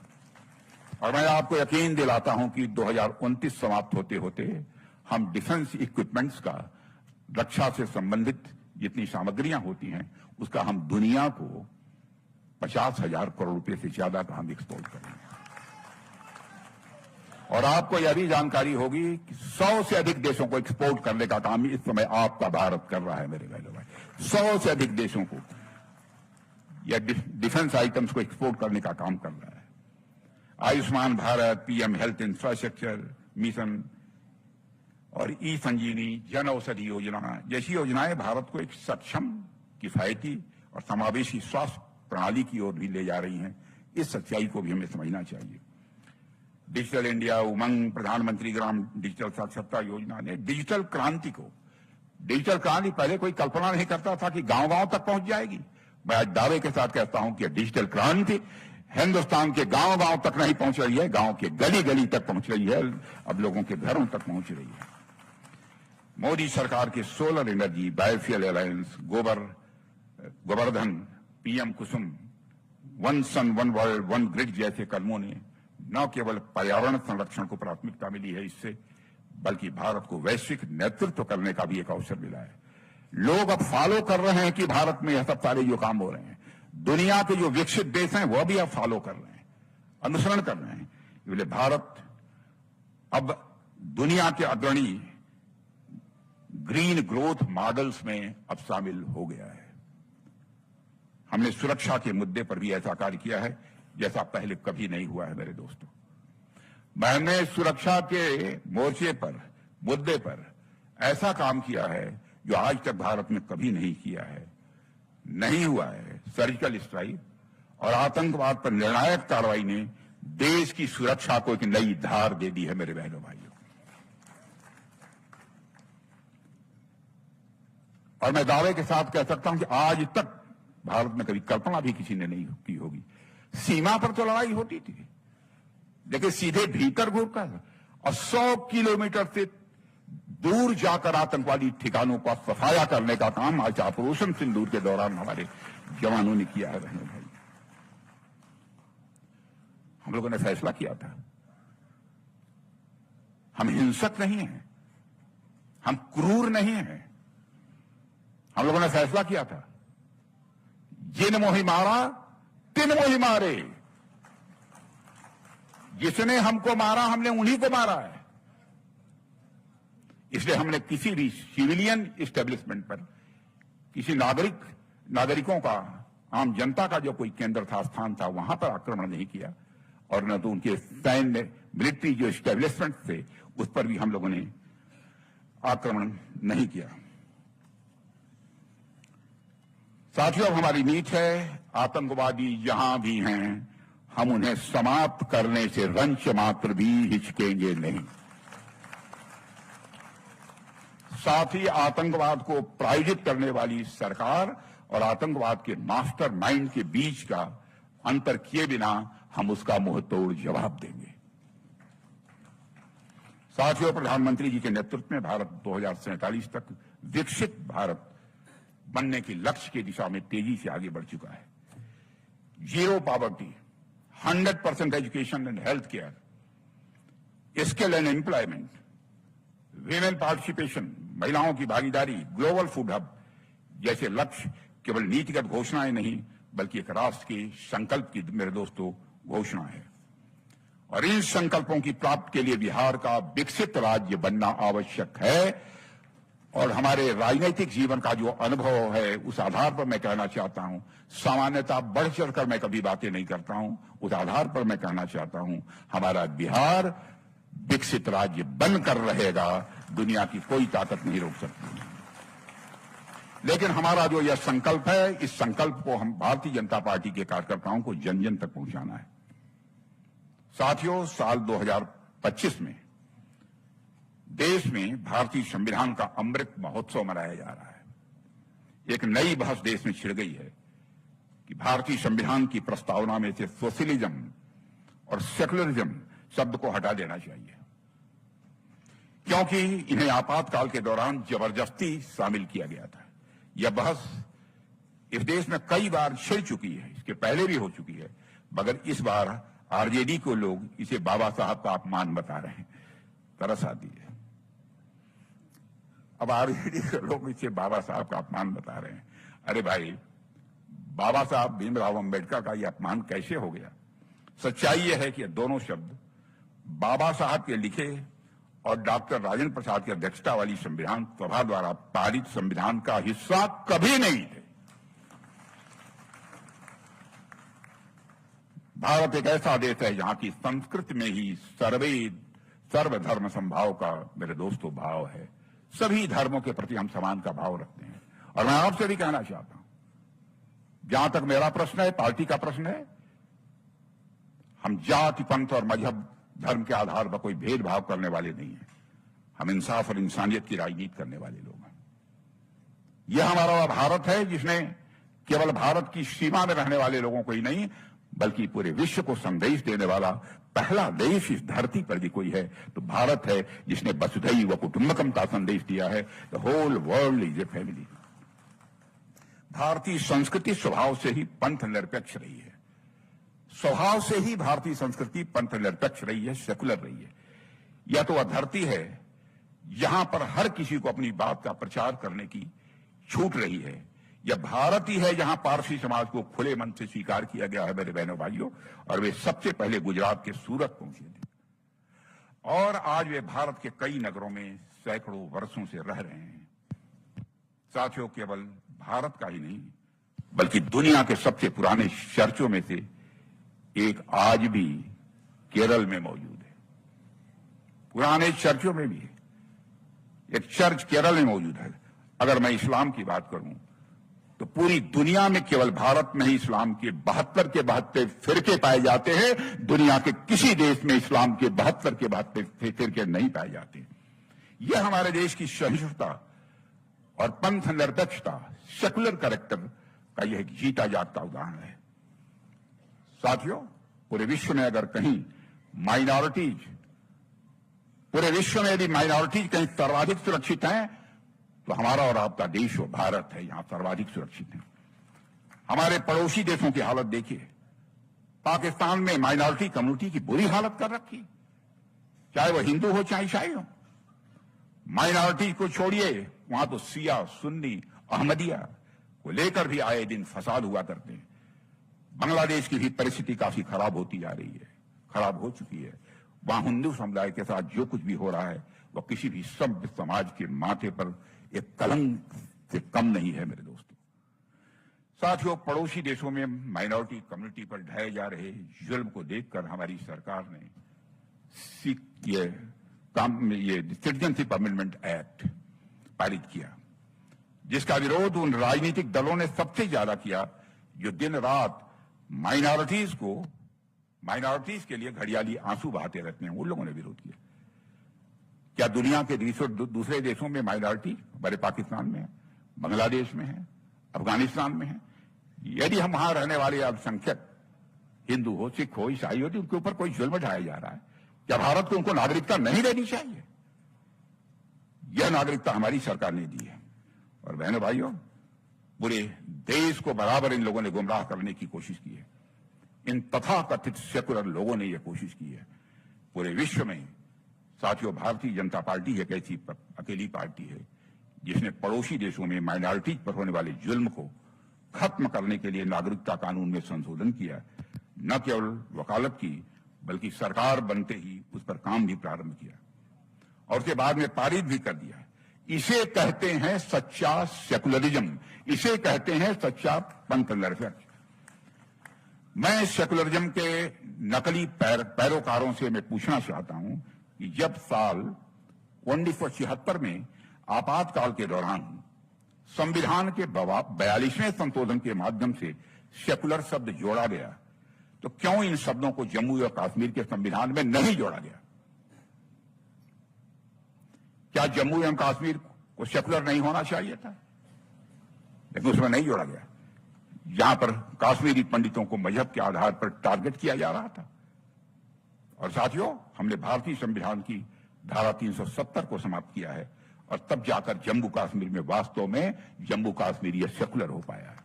और मैं आपको यकीन दिलाता हूं कि 2029 समाप्त होते होते हम डिफेंस इक्विपमेंट्स का, रक्षा से संबंधित जितनी सामग्रियां होती हैं उसका हम दुनिया को 50,000 करोड़ रुपए से ज्यादा का हम एक्सपोर्ट करेंगे। और आपको यह भी जानकारी होगी कि 100 से अधिक देशों को एक्सपोर्ट करने का काम इस समय आपका भारत कर रहा है मेरे बहनों भाई। 100 से अधिक देशों को या डिफेंस आइटम्स को एक्सपोर्ट करने का काम कर रहा है। Ayushman Bharat, PM health infrastructure mission और ई संजीवनी, जन औषधि योजना जैसी योजनाएं भारत को एक सक्षम, किफायती और समावेशी स्वास्थ्य प्रणाली की ओर भी ले जा रही हैं। इस सच्चाई को भी हमें समझना चाहिए। डिजिटल इंडिया, उमंग, प्रधानमंत्री ग्राम डिजिटल साक्षरता योजना ने डिजिटल क्रांति पहले कोई कल्पना नहीं करता था कि गांव-गांव तक पहुंच जाएगी। मैं आज दावे के साथ कहता हूं कि डिजिटल क्रांति हिंदुस्तान के गांव-गांव तक नहीं पहुंच रही है, गांव के गली-गली तक पहुंच रही है, अब लोगों के घरों तक पहुंच रही है। मोदी सरकार के solar energy, biofuel alliance, Govardhan, PM Kusum, one sun one world one grid जैसे कदमों ने न केवल पर्यावरण संरक्षण को प्राथमिकता मिली है इससे, बल्कि भारत को वैश्विक नेतृत्व करने का भी एक अवसर मिला है। लोग अब फॉलो कर रहे हैं कि भारत में यह सब सारे जो काम हो रहे हैं, दुनिया के जो विकसित देश हैं वह भी अब फॉलो कर रहे हैं, अनुसरण कर रहे हैं। इसलिए भारत अब दुनिया के अग्रणी ग्रीन ग्रोथ मॉडल्स में अब शामिल हो गया है। हमने सुरक्षा के मुद्दे पर भी ऐसा कार्य किया है जैसा पहले कभी नहीं हुआ है मेरे दोस्तों। मैंने सुरक्षा के मोर्चे पर, मुद्दे पर ऐसा काम किया है जो आज तक भारत में कभी नहीं किया है, नहीं हुआ है। सर्जिकल स्ट्राइक और आतंकवाद पर निर्णायक कार्रवाई ने देश की सुरक्षा को एक नई धार दे दी है मेरे बहनों भाइयों। और मैं दावे के साथ कह सकता हूं कि आज तक भारत में कभी कल्पना भी किसी ने नहीं की होगी। सीमा पर तो लड़ाई होती थी, लेकिन सीधे भीतर घुसकर और 100 किलोमीटर से दूर जाकर आतंकवादी ठिकानों का सफाया करने का काम आज ऑपरेशन सिंदूर के दौरान हमारे जवानों ने किया है बहनों भाई। हम लोगों ने फैसला किया था, हम हिंसक नहीं हैं, हम क्रूर नहीं हैं। हम लोगों ने फैसला किया था, जिन मोहि मारा तिन मोहि मारे। जिसने हमको मारा हमने उन्हीं को मारा है। इसलिए हमने किसी भी सिविलियन इस्टेब्लिशमेंट पर, किसी नागरिकों का, आम जनता का जो कोई केंद्र था, स्थान था, वहां पर आक्रमण नहीं किया। और न तो उनके सैन्य मिलिट्री जो इस्टेब्लिशमेंट थे उस पर भी हम लोगों ने आक्रमण नहीं किया। साथियों, अब हमारी नीति है, आतंकवादी जहां भी हैं हम उन्हें समाप्त करने से रंच मात्र भी हिचकेंगे नहीं। साथ ही आतंकवाद को प्रायोजित करने वाली सरकार और आतंकवाद के मास्टर माइंड के बीच का अंतर किए बिना हम उसका मुंहतोड़ जवाब देंगे। साथियों, प्रधानमंत्री जी के नेतृत्व में भारत 2047 तक विकसित भारत बनने के लक्ष्य की दिशा में तेजी से आगे बढ़ चुका है। 0 poverty, 100% education and health care, skill and employment, women participation, महिलाओं की भागीदारी, ग्लोबल फूड हब जैसे लक्ष्य केवल नीतिगत घोषणाएं नहीं बल्कि एक राष्ट्र के संकल्प की मेरे दोस्तों घोषणा है। और इन संकल्पों की प्राप्ति के लिए बिहार का विकसित राज्य बनना आवश्यक है। और हमारे राजनीतिक जीवन का जो अनुभव है उस आधार पर मैं कहना चाहता हूं, सामान्यतः बढ़ चढ़कर मैं कभी बातें नहीं करता हूं, उस आधार पर मैं कहना चाहता हूं हमारा बिहार विकसित राज्य बनकर रहेगा, दुनिया की कोई ताकत नहीं रोक सकती। लेकिन हमारा जो यह संकल्प है, इस संकल्प को हम भारतीय जनता पार्टी के कार्यकर्ताओं को जन जन तक पहुंचाना है। साथियों, साल 2025 में देश में भारतीय संविधान का अमृत महोत्सव मनाया जा रहा है। एक नई बहस देश में छिड़ गई है कि भारतीय संविधान की प्रस्तावना में से सोशलिज्म और सेकुलरिज्म शब्द को हटा देना चाहिए, क्योंकि इन्हें आपातकाल के दौरान जबरदस्ती शामिल किया गया था। यह बहस इस देश में कई बार छिड़ चुकी है, इसके पहले भी हो चुकी है, मगर इस बार आरजेडी को लोग इसे बाबा साहब का अपमान बता रहे हैं। तरस आती है। अब आरजेडी के लोग इसे बाबा साहब का अपमान बता रहे हैं। अरे भाई, बाबा साहब भीमराव अंबेडकर का यह अपमान कैसे हो गया? सच्चाई यह है कि दोनों शब्द बाबा साहब के लिखे और डॉक्टर राजेंद्र प्रसाद की अध्यक्षता वाली संविधान सभा द्वारा पारित संविधान का हिस्सा कभी नहीं थे। भारत एक ऐसा देश है जहां की संस्कृति में ही सर्वधर्म संभाव का, मेरे दोस्तों, भाव है। सभी धर्मों के प्रति हम समान का भाव रखते हैं। और मैं आपसे भी कहना चाहता हूं, जहां तक मेरा प्रश्न है, पार्टी का प्रश्न है, हम जाति, पंथ और मजहब, धर्म के आधार पर कोई भेदभाव करने वाले नहीं हैं। हम इंसाफ और इंसानियत की राजनीति करने वाले लोग हैं। यह हमारा भारत है जिसने केवल भारत की सीमा में रहने वाले लोगों को ही नहीं, बल्कि पूरे विश्व को संदेश देने वाला पहला देश इस धरती पर भी कोई है तो भारत है, जिसने वसुधैव कुटुंबकम का संदेश दिया है। The whole world is a family. भारतीय संस्कृति स्वभाव से ही पंथ निरपेक्ष रही है। स्वभाव से ही भारतीय संस्कृति पंथ निरपेक्ष रही है, सेकुलर रही है। यह तो वह धरती है यहां पर हर किसी को अपनी बात का प्रचार करने की छूट रही है। यह भारत ही है जहां पारसी समाज को खुले मन से स्वीकार किया गया है, मेरे बहनों भाइयों। और वे सबसे पहले गुजरात के सूरत पहुंचे थे और आज वे भारत के कई नगरों में सैकड़ों वर्षों से रह रहे हैं। साथियों, केवल भारत का ही नहीं बल्कि दुनिया के सबसे पुराने चर्चों में से एक आज भी केरल में मौजूद है। पुराने चर्चों में भी एक चर्च केरल में मौजूद है। अगर मैं इस्लाम की बात करूं तो पूरी दुनिया में केवल भारत में ही इस्लाम के 72 फिरके पाए जाते हैं। दुनिया के किसी देश में इस्लाम के 72 फिरके नहीं पाए जाते। यह हमारे देश की सहिष्णुता और पंथ निरपेक्षता, सेकुलर कैरेक्टर का यह जीता जागता उदाहरण है। साथियों, पूरे विश्व में अगर कहीं माइनॉरिटीज, पूरे विश्व में यदि माइनॉरिटीज कहीं सर्वाधिक सुरक्षित हैं तो हमारा और आपका देश वो भारत है, यहां सर्वाधिक सुरक्षित है। हमारे पड़ोसी देशों की हालत देखिए। पाकिस्तान में माइनॉरिटी कम्युनिटी की बुरी हालत कर रखी, चाहे वो हिंदू हो चाहे ईसाई हो। माइनॉरिटी को छोड़िए, वहां तो शिया, सुन्नी, अहमदिया को लेकर भी आए दिन फसाद हुआ करते हैं। बांग्लादेश की भी परिस्थिति काफी खराब होती जा रही है, खराब हो चुकी है। वहां हिंदू समुदाय के साथ जो कुछ भी हो रहा है वह किसी भी सभ्य समाज के माथे पर एक कलंक से कम नहीं है, मेरे दोस्तों। साथियों, पड़ोसी देशों में माइनॉरिटी कम्युनिटी पर ढाए जा रहे जुल्म को देखकर हमारी सरकार ने ये सिटीजनशिप अमेंडमेंट एक्ट पारित किया, जिसका विरोध उन राजनीतिक दलों ने सबसे ज्यादा किया जो दिन रात माइनॉरिटीज के लिए घड़ियाली आंसू बहाते रहते हैं। उन लोगों ने विरोध किया। क्या दुनिया के दूसरे देशों में माइनॉरिटी हमारे पाकिस्तान में है, बांग्लादेश में है, अफगानिस्तान में है? यदि हम वहां रहने वाले अल्पसंख्यक हिंदू हो, सिख हो, ईसाई हो, तो उनके ऊपर कोई जुल्म ढाया जा रहा है, क्या भारत को उनको नागरिकता नहीं देनी चाहिए? यह नागरिकता हमारी सरकार ने दी है। और बहनों भाइयों, पूरे देश को बराबर इन लोगों ने गुमराह करने की कोशिश की है। इन तथाकथित सेकुलर लोगों ने यह कोशिश की है। पूरे विश्व में साथियों, भारतीय जनता पार्टी एक ऐसी अकेली पार्टी है जिसने पड़ोसी देशों में माइनॉरिटीज पर होने वाले जुल्म को खत्म करने के लिए नागरिकता कानून में संशोधन किया। न केवल वकालत की बल्कि सरकार बनते ही उस पर काम भी प्रारंभ किया और उसके बाद में पारित भी कर दिया। इसे कहते हैं सच्चा सेकुलरिज्म, इसे कहते हैं सच्चा पंथ निरपेक्ष। मैं सेकुलरिज्म के नकली पैरोकारों से मैं पूछना चाहता हूं कि जब साल 1976 में आपातकाल के दौरान संविधान के 42वें संशोधन के माध्यम से सेकुलर शब्द जोड़ा गया, तो क्यों इन शब्दों को जम्मू और कश्मीर के संविधान में नहीं जोड़ा गया? क्या जम्मू एवं कश्मीर को सेकुलर नहीं होना चाहिए था? लेकिन उसमें नहीं जोड़ा गया। यहां पर कश्मीरी पंडितों को मजहब के आधार पर टारगेट किया जा रहा था। और साथियों, हमने भारतीय संविधान की धारा 370 को समाप्त किया है और तब जाकर जम्मू कश्मीर में वास्तव में जम्मू कश्मीर यह सेकुलर हो पाया है।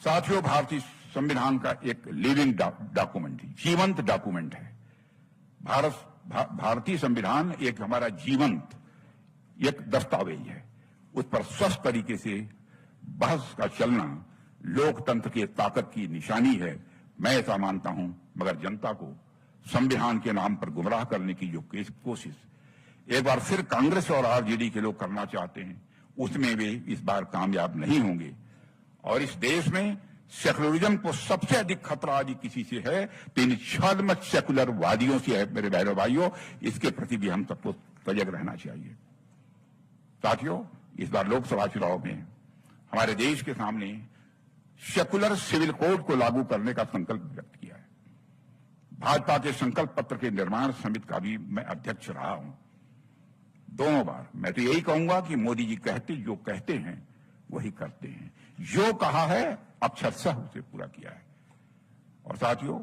साथियों, भारतीय संविधान का एक लिविंग डॉक्यूमेंट, जीवंत डॉक्यूमेंट है। भारतीय संविधान एक हमारा जीवंत एक दस्तावेज है। उस पर स्वस्थ तरीके से बहस का चलना लोकतंत्र की ताकत की निशानी है। मैं ऐसा मानता हूं, मगर जनता को संविधान के नाम पर गुमराह करने की जो कोशिश एक बार फिर कांग्रेस और आरजेडी के लोग करना चाहते हैं, उसमें वे इस बार कामयाब नहीं होंगे। और इस देश में सेकुलरिज्म को सबसे अधिक खतरा यदि किसी से है तो इन छद्म सेकुलर वादियों से है। मेरे बहनों भाइयों, इसके प्रति भी हम सबको सजग रहना चाहिए। साथियों, इस बार लोकसभा चुनाव में हमारे देश के सामने सेकुलर सिविल कोड को लागू करने का संकल्प व्यक्त किया है। भाजपा के संकल्प पत्र के निर्माण समिति का भी मैं अध्यक्ष रहा हूं दोनों बार। मैं तो यही कहूंगा कि मोदी जी जो कहते हैं वही करते हैं। जो कहा है अक्षरशः उसे पूरा किया है। और साथियों,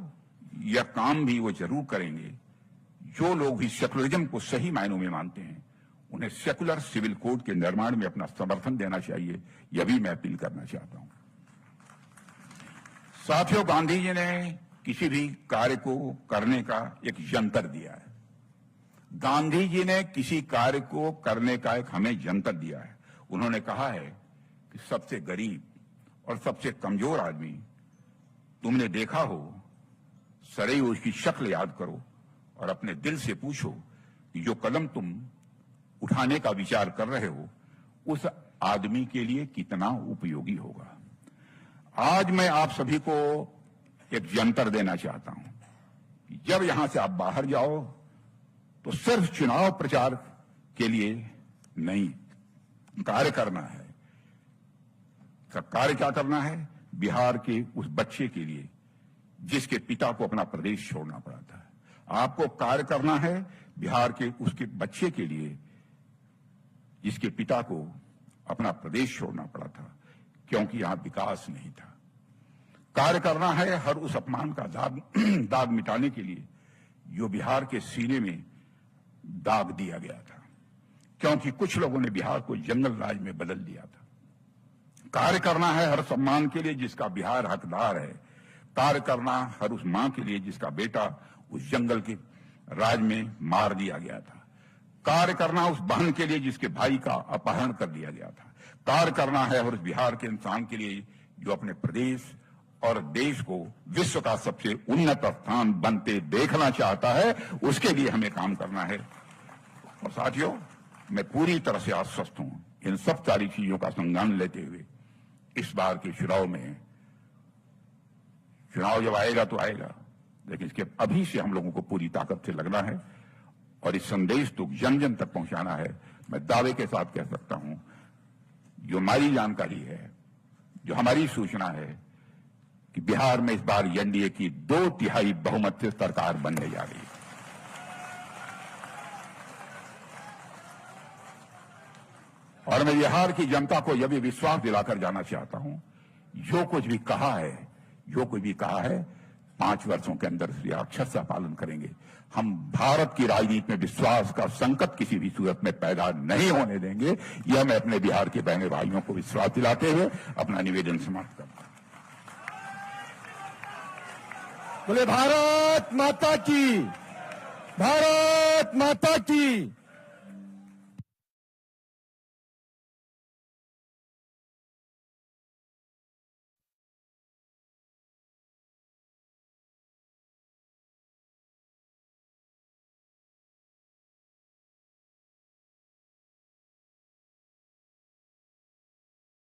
यह काम भी वो जरूर करेंगे जो लोग भी सेकुलरिज्म को सही मायनों में मानते हैं। उन्हें सेकुलर सिविल कोड के निर्माण में अपना समर्थन देना चाहिए, यह भी मैं अपील करना चाहता हूं। साथियों, गांधी जी ने किसी भी कार्य को करने का एक यंत्र दिया है। गांधी जी ने किसी कार्य को करने का एक हमें यंत्र दिया है। उन्होंने कहा है कि सबसे गरीब और सबसे कमजोर आदमी तुमने देखा हो, सदैव उसकी शक्ल याद करो और अपने दिल से पूछो कि जो कदम तुम उठाने का विचार कर रहे हो उस आदमी के लिए कितना उपयोगी होगा। आज मैं आप सभी को एक यंत्र देना चाहता हूं कि जब यहां से आप बाहर जाओ तो सिर्फ चुनाव प्रचार के लिए नहीं, कार्य करना है। कार्य क्या करना है? बिहार के उस बच्चे के लिए जिसके पिता को अपना प्रदेश छोड़ना पड़ा था। आपको कार्य करना है बिहार के उसके बच्चे के लिए जिसके पिता को अपना प्रदेश छोड़ना पड़ा था क्योंकि यहां विकास नहीं था। कार्य करना है हर उस अपमान का दाग मिटाने के लिए जो बिहार के सीने में दाग दिया गया था, क्योंकि कुछ लोगों ने बिहार को जंगल राज में बदल दिया था। कार्य करना है हर सम्मान के लिए जिसका बिहार हकदार है। कार्य करना हर उस मां के लिए जिसका बेटा उस जंगल के राज में मार दिया गया था। कार्य करना उस बहन के लिए जिसके भाई का अपहरण कर दिया गया था। कार्य करना है हर उस बिहार के इंसान के लिए जो अपने प्रदेश और देश को विश्व का सबसे उन्नत स्थान बनते देखना चाहता है। उसके लिए हमें काम करना है। और साथियों, मैं पूरी तरह से आश्वस्त हूं इन सब सारी चीजों का संज्ञान लेते हुए इस बार के चुनाव में, चुनाव जब आएगा तो आएगा, लेकिन इसके अभी से हम लोगों को पूरी ताकत से लगना है और इस संदेश को जन जन तक पहुंचाना है। मैं दावे के साथ कह सकता हूं, जो हमारी जानकारी है, जो हमारी सूचना है कि बिहार में इस बार एनडीए की 2/3 बहुमत से सरकार बनने जा रही है। और मैं बिहार की जनता को यह भी विश्वास दिलाकर जाना चाहता हूं, जो कुछ भी कहा है 5 वर्षों के अंदर इसलिए अक्षरशः पालन करेंगे। हम भारत की राजनीति में विश्वास का संकट किसी भी सूरत में पैदा नहीं होने देंगे। यह मैं अपने बिहार के बहने भाइयों को विश्वास दिलाते हुए अपना निवेदन समाप्त करता हूं। बोले भारत माता की, भारत माता की।